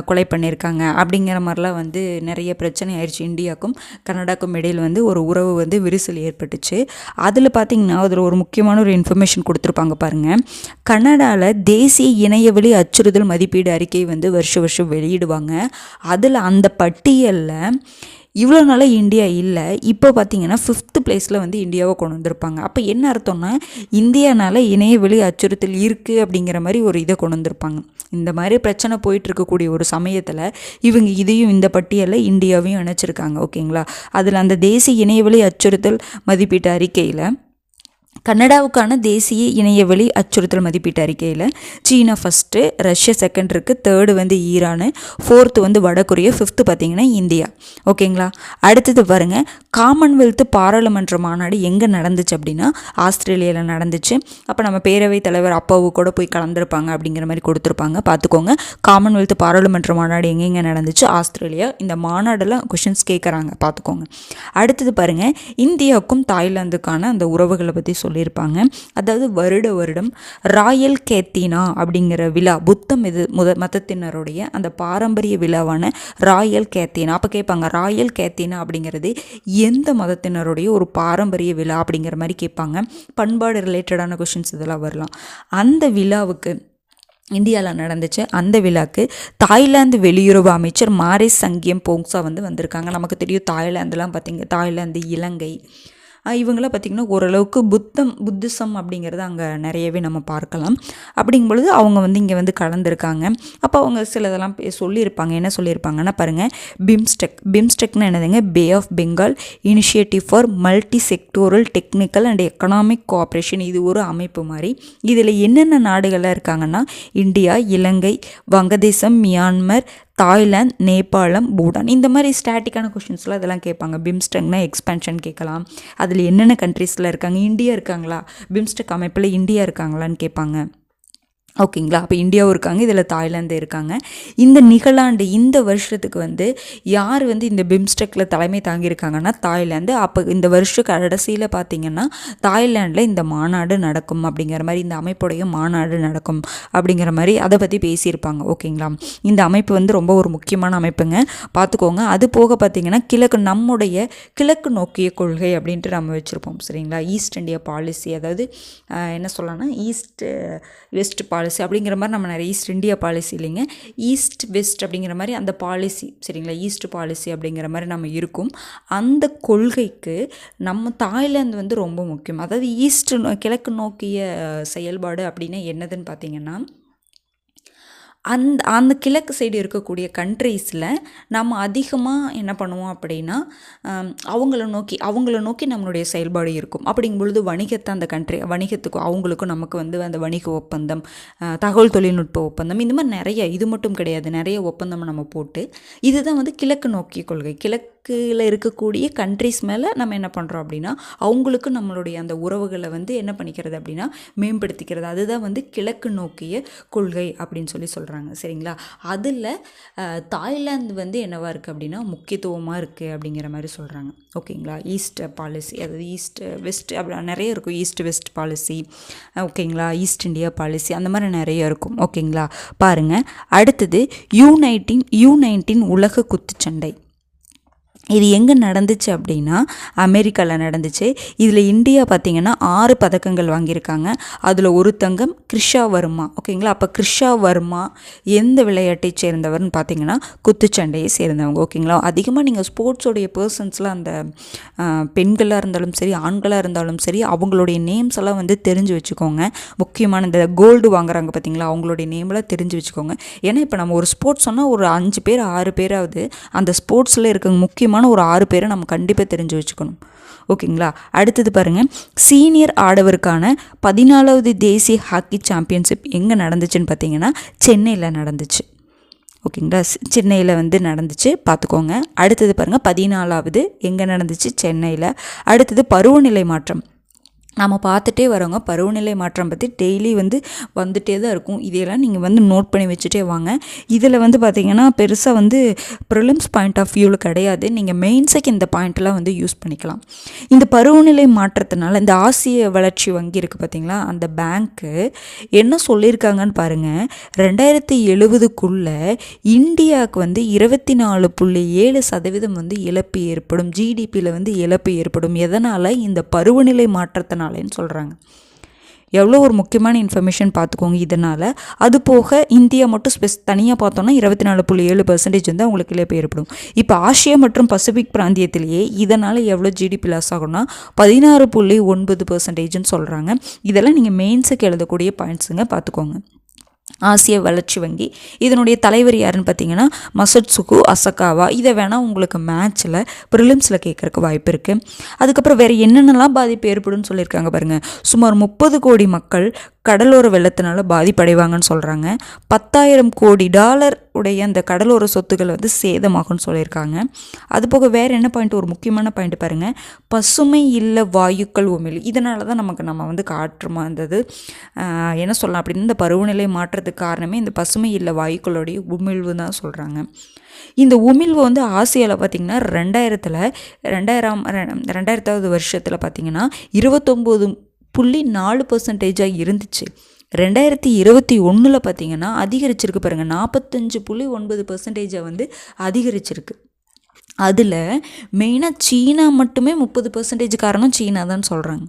கொலை பண்ணியிருக்காங்க அப்படிங்கிற மாதிரிலாம் வந்து நிறைய பிரச்சனை ஆயிடுச்சு. இந்தியாவுக்கும் கனடாக்கும் இடையில் வந்து ஒரு உறவு வந்து விரிசல் ஏற்பட்டுச்சு. அதில் பார்த்திங்கன்னா அதில் ஒரு முக்கியமான ஒரு இன்ஃபர்மேஷன் கொடுத்துருப்பாங்க பாருங்கள். கனடாவில் தேசிய இணையவழி அச்சுறுத்தல் மதிப்பீடு அறிக்கை வந்து வருஷம் வெளியிடுவாங்க. அதில் அந்த பட்டியலில் இவ்வளோ நாளாக இந்தியா இல்லை, இப்போ பார்த்திங்கன்னா 5th பிளேஸில் வந்து இந்தியாவை கொண்டு வந்திருப்பாங்க. அப்போ என்ன அர்த்தம்னா இந்தியானால் இணையவழி அச்சுறுத்தல் இருக்குது அப்படிங்கிற மாதிரி ஒரு இதை கொண்டு வந்திருப்பாங்க. இந்த மாதிரி பிரச்சனை போயிட்டுருக்கக்கூடிய ஒரு சமயத்தில் இவங்க இதையும் இந்த பட்டியலில் இந்தியாவையும் இணைச்சிருக்காங்க. ஓகேங்களா. அதில் அந்த தேசிய இணையவழி அச்சுறுத்தல் மதிப்பீட்டு அறிக்கையில் கனடாவுக்கான தேசிய இணையவழி அச்சுறுத்தல் மதிப்பீட்டு அறிக்கையில் சீனா ஃபஸ்ட்டு, ரஷ்யா செகண்ட் இருக்குது, தேர்டு வந்து ஈரானு, ஃபோர்த்து வந்து வடகொரியா, 5th பார்த்திங்கன்னா இந்தியா. ஓகேங்களா. அடுத்தது பாருங்கள், காமன்வெல்த் பாராளுமன்ற மாநாடு எங்கே நடந்துச்சு அப்படின்னா ஆஸ்திரேலியாவில் நடந்துச்சு. அப்போ நம்ம பேரவைத் தலைவர் அப்பாவு கூட போய் கலந்துருப்பாங்க அப்படிங்கிற மாதிரி கொடுத்துருப்பாங்க. பார்த்துக்கோங்க, காமன்வெல்த் பாராளுமன்ற மாநாடு எங்கெங்கே நடந்துச்சு? ஆஸ்திரேலியா. இந்த மாநாடெல்லாம் கொஷின்ஸ் கேட்குறாங்க, பார்த்துக்கோங்க. அடுத்தது பாருங்கள், இந்தியாவுக்கும் தாய்லாந்துக்கான அந்த உறவுகளை பற்றி சொல்லியிருப்பாங்க. அதாவது வருடம் ராயல் கேத்தீனா அப்படிங்கிற விழா, புத்தம் இது மதத்தினருடைய அந்த பாரம்பரிய விழாவான ராயல் கேத்தீனா. அப்போ கேட்பாங்க, ராயல் கேத்தீனா அப்படிங்கிறது எந்த மதத்தினருடைய ஒரு பாரம்பரிய விழா அப்படிங்கிற மாதிரி கேட்பாங்க. பண்பாடு ரிலேட்டடான கொஷின்ஸ் இதெல்லாம் வரலாம். அந்த விழாவுக்கு இந்தியாவில் நடந்துச்சு. அந்த விழாக்கு தாய்லாந்து வெளியுறவு அமைச்சர் மாரிஸ் சங்கியம்போங்சா வந்து வந்திருக்காங்க. நமக்கு தெரியும் தாய்லாந்துலாம் பார்த்திங்க, தாய்லாந்து, இலங்கை இவங்களாம் பார்த்திங்கன்னா ஓரளவுக்கு புத்திசம் அப்படிங்கிறது அங்கே நிறையவே நம்ம பார்க்கலாம். அப்படிங்கும்பொழுது அவங்க வந்து இங்கே வந்து கலந்துருக்காங்க. அப்போ அவங்க சிலதெல்லாம் சொல்லியிருப்பாங்க. என்ன சொல்லியிருப்பாங்கன்னா பாருங்கள், பிம்ஸ்டெக்னு என்னதுங்க? Bay of Bengal initiative for multi sectoral technical and economic cooperation. இது ஒரு அமைப்பு மாதிரி. இதில் என்னென்ன நாடுகளாக இருக்காங்கன்னா இந்தியா, இலங்கை, வங்கதேசம், மியான்மர், தாய்லாந்து, நேபாளம், பூட்டான். இந்த மாதிரி ஸ்டாட்டிக்கான கொஷின்ஸ்லாம் இதெல்லாம் கேட்பாங்க. பிம்ஸ்டெக்னா எக்ஸ்பென்ஷன் கேட்கலாம். அதில் என்னென்ன கண்ட்ரீஸில் இருக்காங்க, இந்தியா இருக்காங்களா, பிம்ஸ்டெக் அமைப்பில் இந்தியா இருக்காங்களான்னு கேட்பாங்க. ஓகேங்களா. அப்போ இந்தியாவும் இருக்காங்க, இதில் தாய்லாந்து இருக்காங்க. இந்த நிகழாண்டு இந்த வருஷத்துக்கு வந்து யார் வந்து இந்த பிம்ஸ்டெக்கில் தலைமை தாங்கியிருக்காங்கன்னா தாய்லாந்து. அப்போ இந்த வருஷ கடைசியில் பார்த்திங்கன்னா தாய்லாண்டில் இந்த மாநாடு நடக்கும் அப்படிங்கிற மாதிரி, இந்த அமைப்புடைய மாநாடு நடக்கும் அப்படிங்கிற மாதிரி அதை பற்றி பேசியிருப்பாங்க. ஓகேங்களா. இந்த அமைப்பு வந்து ரொம்ப ஒரு முக்கியமான அமைப்புங்க, பார்த்துக்கோங்க. அது போக பார்த்திங்கன்னா நம்முடைய கிழக்கு நோக்கிய கொள்கை அப்படின்ட்டு நம்ம வச்சுருப்போம். சரிங்களா. ஈஸ்ட் இந்தியா பாலிசி, அதாவது என்ன சொல்லலாம்னா ஈஸ்ட் வெஸ்ட் பாலிசி அப்படிங்கிற மாதிரி நம்ம நிறைய ஈஸ்ட் இந்தியா பாலிசி இல்லைங்க, ஈஸ்ட் வெஸ்ட் அப்படிங்கிற மாதிரி அந்த பாலிசி. சரிங்களா. ஈஸ்ட் பாலிசி அப்படிங்கிற மாதிரி நம்ம இருக்கும். அந்த கொள்கைக்கு நம்ம தாய்லாந்து வந்து ரொம்ப முக்கியம். அதாவது கிழக்கு நோக்கிய செயல்பாடு அப்படின்னா என்னதுன்னு பார்த்திங்கன்னா அந்த கிழக்கு சைடு இருக்கக்கூடிய கண்ட்ரீஸில் நம்ம அதிகமாக என்ன பண்ணுவோம் அப்படின்னா அவங்கள நோக்கி நம்மளுடைய செயல்பாடு இருக்கும். அப்படிங்கும்பொழுது வணிகத்தை அந்த வணிகத்துக்கும் அவங்களுக்கும் நமக்கு வந்து அந்த வணிக ஒப்பந்தம், தகவல் தொழில்நுட்ப ஒப்பந்தம், இந்த மாதிரி நிறைய, இது மட்டும் கிடையாது, நிறைய ஒப்பந்தம் நம்ம போட்டு, இதுதான் வந்து கிழக்கு நோக்கிய கொள்கை. கிழக்கில் இருக்கக்கூடிய கண்ட்ரிஸ் மேலே நம்ம என்ன பண்ணுறோம் அப்படின்னா அவங்களுக்கு நம்மளுடைய அந்த உறவுகளை வந்து என்ன பண்ணிக்கிறது அப்படின்னா மேம்படுத்திக்கிறது. அதுதான் வந்து கிழக்கு நோக்கிய கொள்கை அப்படின்னு சொல்கிறாங்க. சரிங்களா. அதில் தாய்லாந்து வந்து என்னவா இருக்குது அப்படின்னா முக்கியத்துவமாக இருக்குது அப்படிங்கிற மாதிரி சொல்கிறாங்க. ஓகேங்களா. ஈஸ்ட் பாலிசி, அதாவது ஈஸ்ட் வெஸ்ட் அப்படி நிறைய இருக்கும். ஈஸ்ட் வெஸ்ட் பாலிசி, ஓகேங்களா. ஈஸ்ட் இந்தியா பாலிசி, அந்த மாதிரி நிறைய இருக்கும். ஓகேங்களா. பாருங்கள், அடுத்தது U19 உலக குத்துச்சண்டை. இது எங்கே நடந்துச்சு அப்படின்னா அமெரிக்காவில் நடந்துச்சு. இதில் இந்தியா பார்த்திங்கன்னா 6 பதக்கங்கள் வாங்கியிருக்காங்க. அதில் ஒரு தங்கம். கிருஷா வர்மா. ஓகேங்களா. அப்போ கிருஷா வர்மா எந்த விளையாட்டை சேர்ந்தவர்னு பார்த்திங்கன்னா குத்துச்சண்டையை சேர்ந்தவங்க. ஓகேங்களா. அதிகமாக நீங்கள் ஸ்போர்ட்ஸோடைய பர்சன்ஸ்லாம் அந்த பெண்களாக இருந்தாலும் சரி, ஆண்களாக இருந்தாலும் சரி, அவங்களுடைய நேம்ஸ் எல்லாம் வந்து தெரிஞ்சு வச்சுக்கோங்க. முக்கியமான இந்த கோல்டு வாங்குறாங்க பார்த்திங்களா, அவங்களுடைய நேமெல்லாம் தெரிஞ்சு வச்சுக்கோங்க. ஏன்னா இப்போ நம்ம ஒரு ஸ்போர்ட்ஸ் சொன்னால் ஒரு 5 பேர் 6 பேராவது அந்த ஸ்போர்ட்ஸில் இருக்க முக்கியமான ஒரு 6 பேரை நம்ம கண்டிப்பாக தெரிஞ்சு வச்சுக்கணும். ஓகேங்களா. அடுத்தது பாருங்கள், சீனியர் ஆடவருக்கான 14வது தேசிய ஹாக்கி சாம்பியன்ஷிப் எங்கே நடந்துச்சுன்னு பார்த்தீங்கன்னா சென்னையில் நடந்துச்சு. ஓகேங்களா. சென்னையில் வந்து நடந்துச்சு, பார்த்துக்கோங்க. அடுத்தது பாருங்கள், 14வது எங்கே நடந்துச்சு? சென்னையில். அடுத்தது பருவநிலை மாற்றம் நம்ம பார்த்துட்டே வரோங்க. பருவநிலை மாற்றம் பற்றி டெய்லி வந்துட்டே தான் இருக்கும். இதையெல்லாம் நீங்கள் நோட் பண்ணி வச்சுட்டே வாங்க. இதில் பார்த்திங்கன்னா பெருசாக ப்ரிலிம்ஸ் பாயிண்ட் ஆஃப் வியூவில் கிடையாது. நீங்கள் மெயின்ஸுக்கு இந்த பாயிண்ட்லாம் யூஸ் பண்ணிக்கலாம். இந்த பருவநிலை மாற்றத்தினால இந்த ஆசிய வளர்ச்சி வங்கி இருக்குது பார்த்திங்களா, அந்த பேங்க்கு என்ன சொல்லியிருக்காங்கன்னு பாருங்கள். 2070க்குள்ளே இந்தியாவுக்கு 24.7% இழப்பு ஏற்படும். ஜிடிபியில் இழப்பு ஏற்படும். எதனால்? இந்த பருவநிலை மாற்றத்தினாலன்னு சொல்கிறாங்க. எவ்வளோ ஒரு முக்கியமான இன்ஃபர்மேஷன் பார்த்துக்கோங்க இதனால். அது போக இந்தியா மட்டும் தனியாக பார்த்தோன்னா 24.7% அவங்களுக்கு இழப்பு ஏற்படும். இப்போ ஆசியா மற்றும் பசிபிக் பிராந்தியத்திலேயே இதனால் எவ்வளோ ஜிடிபி லாஸ் ஆகும்னா 16.9%ன்னு சொல்கிறாங்க. இதெல்லாம் நீங்கள் மெயின்ஸுக்கு எழுதக்கூடிய பாயிண்ட்ஸுங்க, பார்த்துக்கோங்க. ஆசிய வளர்ச்சி வங்கி, இதனுடைய தலைவர் யாருன்னு பார்த்தீங்கன்னா மசட்சுகு அசகாவா. இதை வேணால் உங்களுக்கு மேட்ச்சில் ப்ரிலிம்ஸில் கேட்குறக்கு வாய்ப்பு இருக்குது. அதுக்கப்புறம் வேறு என்னென்னலாம் பாதிப்பு ஏற்படும்னு சொல்லியிருக்காங்க பாருங்கள். சுமார் 30 கோடி மக்கள் கடலோர வெள்ளத்தினால பாதிப்படைவாங்கன்னு சொல்கிறாங்க. $10,000 கோடி உடைய அந்த கடலோர சொத்துக்கள் சேதமாகும்னு சொல்லியிருக்காங்க. அதுபோக வேறு என்ன பாயிண்ட், ஒரு முக்கியமான பாயிண்ட் பாருங்கள். பசுமை இல்ல வாயுக்கள் உமிழ். இதனால தான் நம்ம காற்றுமா இருந்தது என்ன சொல்லலாம் அப்படின்னு, இந்த பருவநிலை மாற்றத்துக்கு காரணமே இந்த பசுமை இல்ல வாயுக்களுடைய உமிழ்வு தான் சொல்கிறாங்க. இந்த உமிழ்வு ஆசியாவில் பார்த்திங்கன்னா 2000வது வருஷத்தில் பார்த்திங்கன்னா 29.4% இருந்துச்சு. 2021 பார்த்திங்கன்னா அதிகரிச்சிருக்கு பாருங்கள், 45.9% அதிகரிச்சிருக்கு. அதில் மெயினாக சீனா மட்டுமே 30% காரணம் சீனா தான் சொல்கிறாங்க.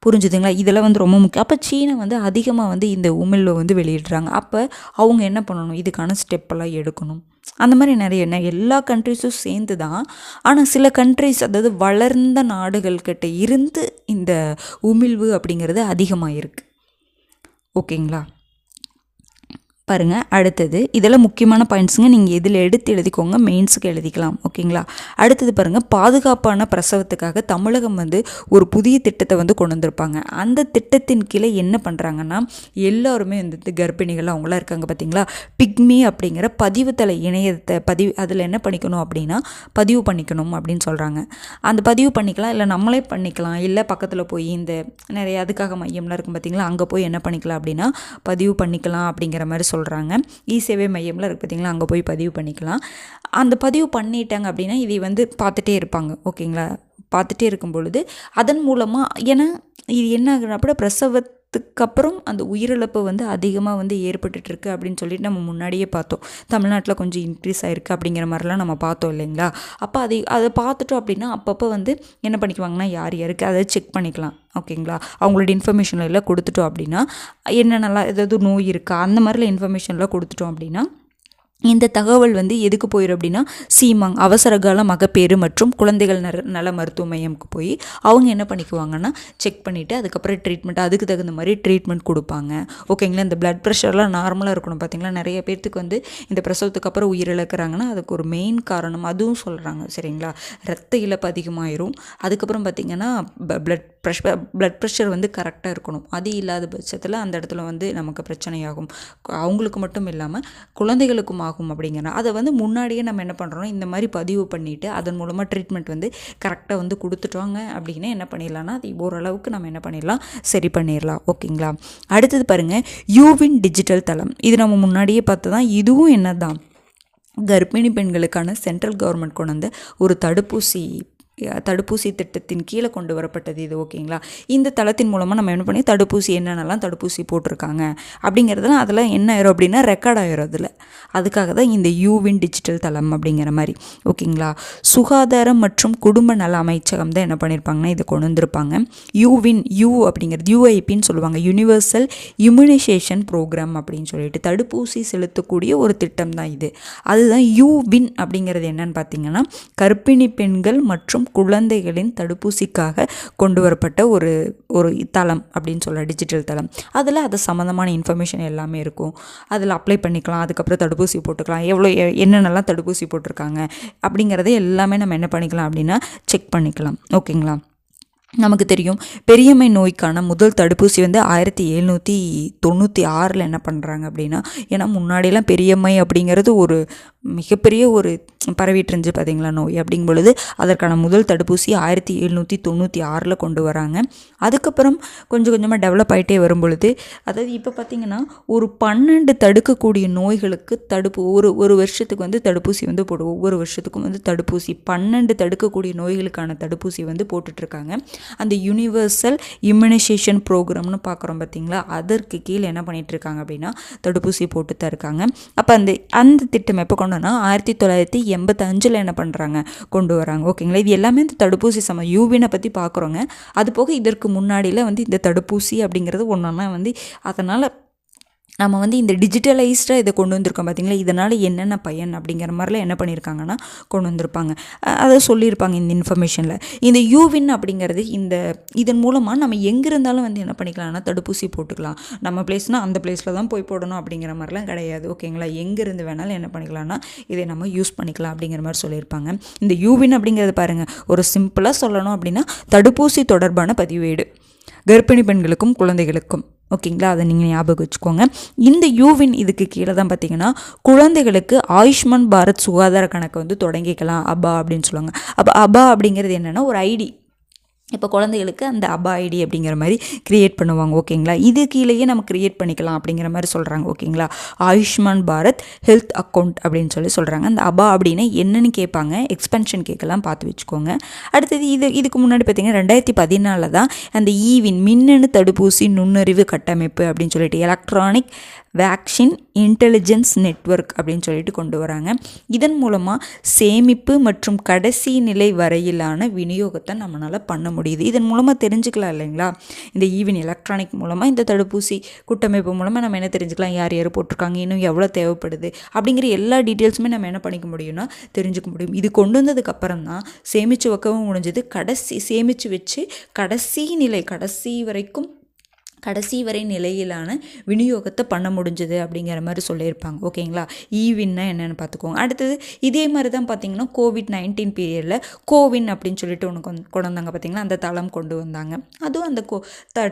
புரிஞ்சுதுங்களா? இதெல்லாம் ரொம்ப முக்கியம். அப்போ சீனா அதிகமாக இந்த உமிழ்வை வெளியிடுறாங்க. அப்போ அவங்க என்ன பண்ணணும், இதுக்கான ஸ்டெப்பெல்லாம் எடுக்கணும். அந்த மாதிரி நிறைய எல்லா கண்ட்ரிஸும் சேர்ந்து தான். ஆனால் சில கண்ட்ரிஸ், அதாவது வளர்ந்த நாடுகள்கிட்ட இருந்து இந்த உமிழ்வு அப்படிங்கிறது அதிகமாக இருக்குது. ஓகேங்களா? பாருங்கள். அடுத்தது இதெல்லாம் முக்கியமான பாயிண்ட்ஸுங்க. நீங்கள் இதில் எடுத்து எழுதிக்கோங்க, மெயின்ஸுக்கு எழுதிக்கலாம். ஓகேங்களா? அடுத்தது பாருங்கள். பாதுகாப்பான பிரசவத்துக்காக தமிழகம் ஒரு புதிய திட்டத்தை கொண்டு வந்திருப்பாங்க. அந்த திட்டத்தின் கீழே என்ன பண்ணுறாங்கன்னா, எல்லாருமே கர்ப்பிணிகள் அவங்களாம் இருக்காங்க பார்த்தீங்களா, பிக்மி அப்படிங்கிற பதிவுத்தலை இணையத்தை அதில் என்ன பண்ணிக்கணும் அப்படின்னா பதிவு பண்ணிக்கணும் அப்படின்னு சொல்கிறாங்க. அந்த பதிவு பண்ணிக்கலாம், இல்லை நம்மளே பண்ணிக்கலாம், இல்லை பக்கத்தில் போய் இந்த நிறைய அதுக்காக மையம்லாம் இருக்கும் பார்த்தீங்களா, அங்கே போய் என்ன பண்ணிக்கலாம் அப்படின்னா பதிவு பண்ணிக்கலாம் அப்படிங்கிற மாதிரி சொல்கிறாங்க. இ-சேவை மையம்லாம் இருக்குது பார்த்தீங்களா, அங்கே போய் பதிவு பண்ணிக்கலாம். அந்த பதிவு பண்ணிட்டாங்க அப்படின்னா இதை பார்த்துட்டே இருப்பாங்க. ஓகேங்களா? பார்த்துட்டே இருக்கும் பொழுது அதன் மூலமாக, ஏன்னா இது என்ன ஆகுதுன்னா அப்படி பிரசவத்துக்கப்புறம் அந்த உயிரிழப்பு அதிகமாக ஏற்பட்டுருக்கு அப்படின்னு சொல்லிட்டு நம்ம முன்னாடியே பார்த்தோம். தமிழ்நாட்டில் கொஞ்சம் இன்க்ரீஸ் ஆகிருக்கு அப்படிங்கிற மாதிரிலாம் நம்ம பார்த்தோம் இல்லைங்களா? அப்போ அதை பார்த்துட்டோம் அப்படின்னா அப்பப்போ என்ன பண்ணிக்குவாங்கன்னா யார் யாருக்கு அதை செக் பண்ணிக்கலாம். ஓகேங்களா? அவங்களோட இன்ஃபர்மேஷன் எல்லாம் கொடுத்துட்டோம் அப்படின்னா, என்னென்னலாம் ஏதாவது நோய் இருக்கா அந்த மாதிரிலாம் இன்ஃபர்மேஷன்லாம் கொடுத்துட்டோம் அப்படின்னா இந்த தகவல் எதுக்கு போயிடும் அப்படின்னா சீமாங் அவசரகால மகப்பேறு மற்றும் குழந்தைகள் நல மருத்துவ மையம்க்கு போய் அவங்க என்ன பண்ணிக்குவாங்கன்னா செக் பண்ணிவிட்டு அதுக்கப்புறம் ட்ரீட்மெண்ட், அதுக்கு தகுந்த மாதிரி ட்ரீட்மெண்ட் கொடுப்பாங்க. ஓகேங்களா? இந்த பிளட் ப்ரெஷர்லாம் நார்மலாக இருக்கணும். பார்த்திங்களா, நிறைய பேர்த்துக்கு இந்த பிரசவத்துக்கு அப்புறம் உயிரிழக்கிறாங்கன்னா அதுக்கு ஒரு மெயின் காரணம் அதுவும் சொல்கிறாங்க. சரிங்களா? ரத்த இழப்பு அதிகமாயிரும். அதுக்கப்புறம் பார்த்திங்கன்னா பிளட் ப்ரெஷர் கரெக்டாக இருக்கணும். அது இல்லாத பட்சத்தில் அந்த இடத்துல நமக்கு பிரச்சனையாகும். அவங்களுக்கு மட்டும் இல்லாமல் குழந்தைகளுக்கும் ஆகும். அப்படிங்கிற அதை முன்னாடியே நம்ம என்ன பண்ணுறோம், இந்த மாதிரி பதிவு பண்ணிவிட்டு அதன் மூலமாக ட்ரீட்மெண்ட் கரெக்டாக கொடுத்துட்டோங்க அப்படின்னா என்ன பண்ணிடலாம்னா அது ஓரளவுக்கு நம்ம என்ன பண்ணிடலாம், சரி பண்ணிடலாம். ஓகேங்களா? அடுத்தது பாருங்கள், யூவின் டிஜிட்டல் தளம். இது நம்ம முன்னாடியே பார்த்து தான். இதுவும் என்ன தான் கர்ப்பிணி பெண்களுக்கான சென்ட்ரல் கவர்மெண்ட் கொண்டு வந்த ஒரு தடுப்பூசி திட்டத்தின் கீழே கொண்டு வரப்பட்டது இது. ஓகேங்களா? இந்த தளத்தின் மூலமாக நம்ம என்ன பண்ணி தடுப்பூசி என்னென்னலாம் தடுப்பூசி போட்டிருக்காங்க அப்படிங்கிறதுலாம் அதெல்லாம் என்ன ஆயிரும் அப்படின்னா ரெக்கார்ட் ஆயிரும் அதில். அதுக்காக தான் இந்த யூவின் டிஜிட்டல் தளம் அப்படிங்கிற மாதிரி. ஓகேங்களா? சுகாதாரம் மற்றும் குடும்ப நல அமைச்சகம் தான் என்ன பண்ணியிருப்பாங்கன்னா இதை கொண்டு வந்திருப்பாங்க. யூ அப்படிங்கிறது யூஐபின்னு சொல்லுவாங்க, யூனிவர்சல் இம்யூனைசேஷன் ப்ரோக்ராம் அப்படின்னு சொல்லிட்டு தடுப்பூசி செலுத்தக்கூடிய ஒரு திட்டம் தான் இது. அதுதான் யூவின் அப்படிங்கிறது என்னன்னு பார்த்தீங்கன்னா கர்ப்பிணி பெண்கள் மற்றும் குழந்தைகளின் தடுப்பூசிக்காக கொண்டு வரப்பட்ட ஒரு தளம் அப்படின்னு சொல்லலாம், டிஜிட்டல் தளம். அதில் அது சம்மந்தமான இன்ஃபர்மேஷன் எல்லாமே இருக்கும். அதில் அப்ளை பண்ணிக்கலாம், அதுக்கப்புறம் தடுப்பூசி போட்டுக்கலாம், என்னென்னலாம் தடுப்பூசி போட்டிருக்காங்க அப்படிங்கிறத எல்லாமே நம்ம என்ன பண்ணிக்கலாம் அப்படின்னா செக் பண்ணிக்கலாம். ஓகேங்களா? நமக்கு தெரியும் பெரியம்மை நோய்க்கான முதல் தடுப்பூசி 1796 என்ன பண்ணுறாங்க அப்படின்னா, ஏன்னா முன்னாடியெல்லாம் பெரியம்மை அப்படிங்கிறது ஒரு மிகப்பெரிய ஒரு பரவிட்டு இருந்துச்சு பார்த்தீங்களா நோய். அப்படிங்கும் பொழுது அதற்கான முதல் தடுப்பூசி 1796 கொண்டு வராங்க. அதுக்கப்புறம் கொஞ்சம் கொஞ்சமாக டெவலப் ஆகிட்டே வரும் பொழுது, அதாவது இப்போ பார்த்திங்கன்னா ஒரு 12 தடுக்கக்கூடிய நோய்களுக்கு ஒரு வருஷத்துக்கு வந்து தடுப்பூசி வந்து போடும். ஒவ்வொரு வருஷத்துக்கும் வந்து தடுப்பூசி 12 தடுக்கக்கூடிய நோய்களுக்கான தடுப்பூசி வந்து போட்டுட்ருக்காங்க. அந்த யுனிவர்சல் இம்யூனைசேஷன் ப்ரோக்ராம்னு பார்க்குறோம் பார்த்திங்களா, அதற்கு கீழே என்ன பண்ணிகிட்ருக்காங்க அப்படின்னா தடுப்பூசி போட்டு தான் இருக்காங்க. அப்போ அந்த திட்டம் எப்போ கொண்டு வந்தால் 1985 என்ன பண்ணுறாங்க கொண்டு வராங்க. ஓகேங்களா, இது எல்லாமே இந்த தடுப்பூசி யூவினை பற்றி பார்க்குறோங்க. அது போக இதற்கு முன்னாடியில் வந்து இந்த தடுப்பூசி அப்படிங்கிறது ஒன்றா வந்து, அதனால் நம்ம வந்து இந்த டிஜிட்டலைஸ்டாக இதை கொண்டு வந்திருக்கோம் பார்த்திங்களா, இதனால் என்னென்ன பயன் அப்படிங்கிற மாதிரிலாம் என்ன பண்ணியிருக்காங்கன்னா கொண்டு வந்திருப்பாங்க. அதை சொல்லியிருப்பாங்க இந்த இன்ஃபர்மேஷனில். இந்த யூவின் அப்படிங்கிறது இதன் மூலமாக நம்ம எங்கே இருந்தாலும் வந்து என்ன பண்ணிக்கலாம்னா தடுப்பூசி போட்டுக்கலாம். நம்ம பிளேஸ்னால் அந்த பிளேஸில் தான் போய் போடணும் அப்படிங்கிற மாதிரிலாம் கிடையாது. ஓகேங்களா, எங்கேருந்து வேணாலும் என்ன பண்ணிக்கலாம்னா இதை நம்ம யூஸ் பண்ணிக்கலாம் அப்படிங்கிற மாதிரி சொல்லியிருப்பாங்க. இந்த யூவின் அப்படிங்கிறது பாருங்கள், ஒரு சிம்பிளாக சொல்லணும் அப்படின்னா தடுப்பூசி தொடர்பான பதிவேடு, கர்ப்பிணி பெண்களுக்கும் குழந்தைகளுக்கும். ஓகேங்களா, அதை நீங்கள் ஞாபகம் வச்சுக்கோங்க. இந்த யூவின் இதுக்கு கீழே தான் பார்த்தீங்கன்னா குழந்தைகளுக்கு ஆயுஷ்மான் பாரத் சுகாதார கணக்கை வந்து தொடங்கிக்கலாம், அபா அப்படின்னு சொல்லுவாங்க. அப்போ அபா அப்படிங்கிறது என்னென்னா ஒரு ஐடி. இப்போ குழந்தைகளுக்கு அந்த அபா ஐடி அப்படிங்கிற மாதிரி க்ரியேட் பண்ணுவாங்க. ஓகேங்களா, இது கீழேயே நம்ம க்ரியேட் பண்ணிக்கலாம் அப்படிங்கிற மாதிரி சொல்கிறாங்க. ஓகேங்களா, ஆயுஷ்மான் பாரத் ஹெல்த் அக்கௌண்ட் அப்படின்னு சொல்கிறாங்க. அந்த அபா அப்படின்னா என்னென்னு கேட்பாங்க, எக்ஸ்பென்ஷன் கேட்கலாம், பார்த்து வச்சுக்கோங்க. அடுத்தது இதுக்கு முன்னாடி பார்த்தீங்கன்னா 2014 தான் அந்த ஈவின் மின்னணு தடுப்பூசி நுண்ணறிவு கட்டமைப்பு அப்படின்னு சொல்லிட்டு எலக்ட்ரானிக் வேக்சின் இன்டெலிஜென்ஸ் நெட்வொர்க் அப்படின்னு சொல்லிட்டு கொண்டு வராங்க. இதன் மூலமாக சேமிப்பு மற்றும் கடைசி நிலை வரையிலான விநியோகத்தை நம்மளால் பண்ண முடியுது. இதன் மூலமாக தெரிஞ்சுக்கலாம் இல்லைங்களா, இந்த ஈவின் எலக்ட்ரானிக் மூலமாக இந்த தடுப்பூசி கூட்டமைப்பு மூலமாக நம்ம என்ன தெரிஞ்சுக்கலாம், யார் யார் போட்டிருக்காங்க, இன்னும் எவ்வளோ தேவைப்படுது அப்படிங்கிற எல்லா டீட்டெயில்ஸுமே நம்ம என்ன பண்ணிக்க முடியும்னா தெரிஞ்சுக்க முடியும். இது கொண்டு வந்ததுக்கப்புறம் தான் சேமித்து வைக்கவும் முடிஞ்சது, சேமித்து வச்சு கடைசி வரை நிலையிலான விநியோகத்தை பண்ண முடிஞ்சது அப்படிங்கிற மாதிரி சொல்லியிருப்பாங்க. ஓகேங்களா, ஈவின்னா என்னென்னு பார்த்துக்கோங்க. அடுத்தது இதே மாதிரி தான் பார்த்தீங்கன்னா COVID-19 பீரியடில் கோவின் அப்படின்னு சொல்லிட்டு ஒன்று கொண்டு வந்தாங்க பார்த்தீங்களா, அந்த தளம் கொண்டு வந்தாங்க. அதுவும் அந்த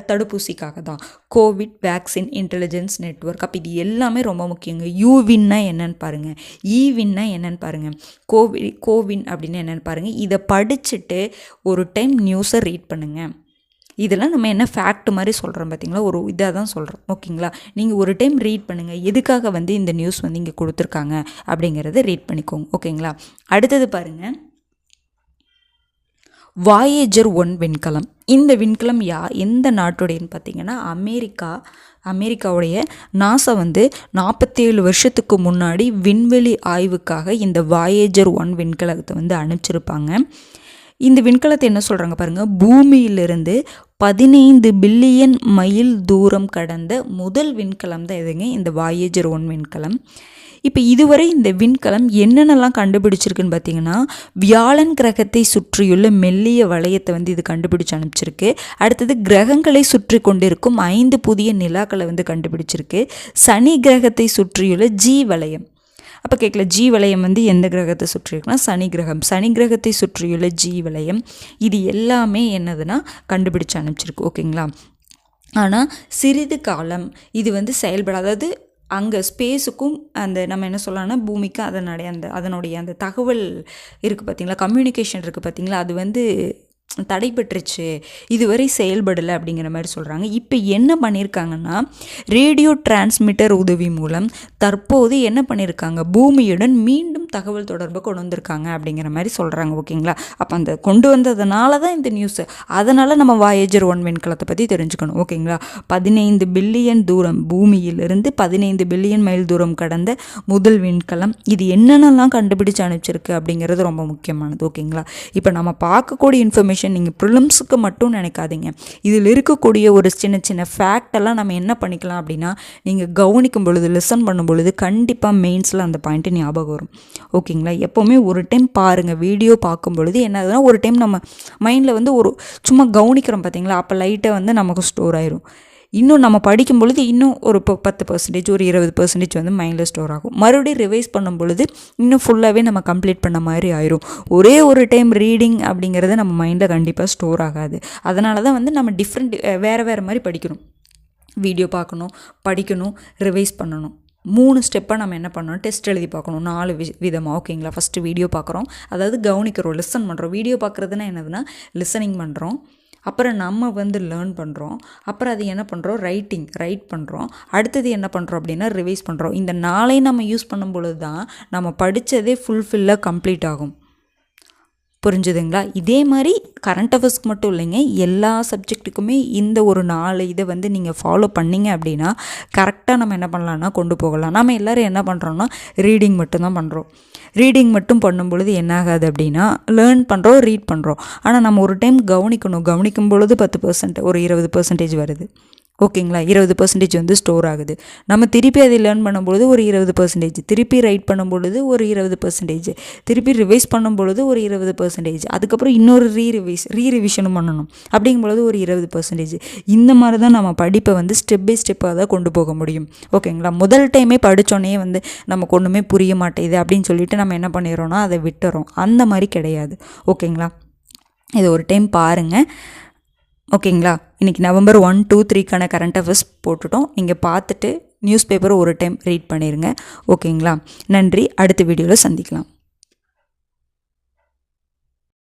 தடுப்பூசிக்காக தான், கோவிட் வேக்சின் இன்டெலிஜென்ஸ் நெட்வொர்க். அப்போ இது எல்லாமே ரொம்ப முக்கியங்க. யூவின்னா என்னென்னு பாருங்கள், ஈவின்னா என்னென்னு பாருங்கள், கோவின் அப்படின்னு என்னென்னு பாருங்கள். இதை படிச்சுட்டு ஒரு டைம் நியூஸை ரீட் பண்ணுங்கள். இதெல்லாம் நம்ம என்ன ஃபேக்ட் மாதிரி சொல்கிறோம் பார்த்தீங்களா, ஒரு இதாக தான் சொல்கிறோம். ஓகேங்களா, நீங்கள் ஒரு டைம் ரீட் பண்ணுங்கள், எதுக்காக வந்து இந்த நியூஸ் வந்து இங்கே கொடுத்துருக்காங்க அப்படிங்கிறத ரீட் பண்ணிக்கோங்க. ஓகேங்களா, அடுத்தது பாருங்கள், வாயேஜர் 1 விண்கலம். இந்த விண்கலம் எந்த நாட்டுடையன்னு பார்த்தீங்கன்னா அமெரிக்காவுடைய நாசா வந்து 47 வருஷத்துக்கு முன்னாடி விண்வெளி ஆய்வுக்காக இந்த வாயேஜர் 1 விண்கலத்தை வந்து அனுப்பிச்சிருப்பாங்க. இந்த விண்கலத்தை என்ன சொல்கிறாங்க பாருங்கள், பூமியிலிருந்து 15 பில்லியன் மைல் தூரம் கடந்த முதல் விண்கலம் தான் எதுங்க இந்த வாயேஜர் 1 விண்கலம். இப்போ இதுவரை இந்த விண்கலம் என்னென்னலாம் கண்டுபிடிச்சிருக்குன்னு பார்த்தீங்கன்னா, வியாழன் கிரகத்தை சுற்றியுள்ள மெல்லிய வளையத்தை வந்து இது கண்டுபிடிச்சு அனுப்பிச்சிருக்கு. அடுத்தது கிரகங்களை சுற்றி கொண்டிருக்கும் 5 புதிய நிலாக்களை வந்து கண்டுபிடிச்சிருக்கு. சனி கிரகத்தை சுற்றியுள்ள ஜி வளையம். அப்போ கேட்கல, ஜி வளையம் வந்து எந்த கிரகத்தை சுற்றி இருக்குன்னா சனி கிரகத்தை சுற்றியுள்ள ஜி வளையம். இது எல்லாமே என்னதுன்னா கண்டுபிடிச்சு அனுப்பிச்சிருக்கு. ஓகேங்களா, ஆனால் சிறிது காலம் இது வந்து செயல்படாதது. அங்கே ஸ்பேஸுக்கும் அந்த நம்ம என்ன சொல்லலாம்னா பூமிக்கு அதனுடைய அந்த தகவல் இருக்குது பார்த்தீங்களா, கம்யூனிகேஷன் இருக்குது பார்த்தீங்களா, அது வந்து தடைபட்டுருச்சு, இதுவரை செயல்படலை அப்படிங்கிற மாதிரி சொல்கிறாங்க. இப்போ என்ன பண்ணியிருக்காங்கன்னா ரேடியோ டிரான்ஸ்மிட்டர் உதவி மூலம் தற்போது என்ன பண்ணியிருக்காங்க, பூமியுடன் மீண்டும் தகவல் தொடர்பு கொண்டு வந்திருக்காங்க அப்படிங்கிற மாதிரி சொல்கிறாங்க. ஓகேங்களா, அப்போ அந்த கொண்டு வந்ததுனால தான் இந்த நியூஸு. அதனால் நம்ம வாயேஜர் 1 விண்கலத்தை பற்றி தெரிஞ்சுக்கணும். ஓகேங்களா, 15 பில்லியன் தூரம், பூமியிலிருந்து 15 பில்லியன் மைல் தூரம் கடந்த முதல் விண்கலம். இது என்னென்னலாம் கண்டுபிடிச்சு அனுப்பிச்சிருக்கு அப்படிங்கிறது ரொம்ப முக்கியமானது. ஓகேங்களா, இப்போ நம்ம பார்க்கக்கூடிய இன்ஃபர்மேஷன் நீங்கள் ப்ரிலிம்ஸுக்கு மட்டும் நினைக்காதீங்க. இதில் இருக்கக்கூடிய ஒரு சின்ன சின்ன ஃபேக்டெல்லாம் நம்ம என்ன பண்ணிக்கலாம் அப்படின்னா, நீங்கள் கவனிக்கும் பொழுது, லிசன் பண்ணும் பொழுது கண்டிப்பாக மெயின்ஸில் அந்த பாயிண்ட்டு ஞாபகம் வரும். ஓகேங்களா, எப்போவுமே ஒரு டைம் பாருங்கள், வீடியோ பார்க்கும் பொழுது என்னதுன்னா ஒரு டைம் நம்ம மைண்டில் வந்து ஒரு சும்மா கவனிக்கிறோம் பார்த்தீங்களா, அப்போ லைட்டாக வந்து நமக்கு ஸ்டோர் ஆயிரும். இன்னும் நம்ம படிக்கும் பொழுது இன்னும் ஒரு 10%, ஒரு 20% வந்து மைண்டில் ஸ்டோர் ஆகும். மறுபடியும் ரிவைஸ் பண்ணும் பொழுது இன்னும் ஃபுல்லாகவே நம்ம கம்ப்ளீட் பண்ண மாதிரி ஆயிரும். ஒரே ஒரு டைம் ரீடிங் அப்படிங்கிறது நம்ம மைண்டில் கண்டிப்பாக ஸ்டோர் ஆகாது. அதனால தான் வந்து நம்ம வேறு மாதிரி படிக்கணும். வீடியோ பார்க்கணும், படிக்கணும், ரிவைஸ் பண்ணணும். 3 ஸ்டெப்பாக நம்ம என்ன பண்ணணும், டெஸ்ட் எழுதி பார்க்கணும் 4 விதமாக. ஓகேங்களா? ஃபஸ்ட்டு வீடியோ பார்க்குறோம், அதாவது கவனிக்கிறோம், லிசன் பண்ணுறோம். வீடியோ பார்க்குறதுனா என்னதுன்னா லிசனிங் பண்ணுறோம். அப்புறம் நம்ம லேர்ன் பண்ணுறோம். அப்புறம் அது என்ன பண்ணுறோம், ரைட் பண்ணுறோம். அடுத்தது என்ன பண்ணுறோம் அப்படின்னா ரிவைஸ் பண்ணுறோம். இந்த 4ஐயும் நம்ம யூஸ் பண்ணும் பொழுது தான் நம்ம படித்ததே ஃபுல்ஃபில்லாக கம்ப்ளீட் ஆகும். புரிஞ்சுதுங்களா? இதே மாதிரி கரண்ட் அஃபேர்ஸ்க்கு மட்டும் இல்லைங்க, எல்லா சப்ஜெக்ட்டுக்குமே இந்த ஒரு 4 இதை நீங்கள் ஃபாலோ பண்ணிங்க அப்படின்னா கரெக்டாக நம்ம என்ன பண்ணலான்னா கொண்டு போகலாம். நம்ம எல்லோரும் என்ன பண்ணுறோன்னா ரீடிங் மட்டும்தான் பண்ணுறோம். ரீடிங் மட்டும் பண்ணும் பொழுது என்ன ஆகாது அப்படின்னா லேர்ன் பண்ணுறோம், ரீட் பண்ணுறோம். ஆனால் நம்ம ஒரு டைம் கவனிக்கும் பொழுது 10%, ஒரு 20% வருது. ஓகேங்களா? 20% ஸ்டோர் ஆகுது. நம்ம திருப்பி அதை லேர்ன் பண்ணும்பொழுது ஒரு 20%, திருப்பி ரைட் பண்ணும்பொழுது ஒரு 20%, திருப்பி ரிவைஸ் பண்ணும்பொழுது ஒரு 20%, அதுக்கப்புறம் இன்னொரு ரீரிவிஷனும் பண்ணணும். அப்படிங்கும்பொழுது ஒரு 20%. இந்த மாதிரி தான் நம்ம படிப்பை ஸ்டெப் பை ஸ்டெப்பாக தான் கொண்டு போக முடியும். ஓகேங்களா? முதல் டைமே படித்தோன்னே நமக்கு ஒன்றுமே புரிய மாட்டேங்குது அப்படின்னு சொல்லிட்டு நம்ம என்ன பண்ணிடுறோன்னா அதை விட்டுறோம். அந்த மாதிரி கிடையாது. ஓகேங்களா? இதை ஒரு டைம் பாருங்கள். ஓகேங்களா? இன்றைக்கி November 1, 2, 3க்கான கரண்ட் அஃபேர்ஸ் போட்டுட்டோம். நீங்கள் பார்த்துட்டு நியூஸ் பேப்பரை ஒரு டைம் ரீட் பண்ணிடுங்க. ஓகேங்களா? நன்றி. அடுத்த வீடியோவில் சந்திக்கலாம்.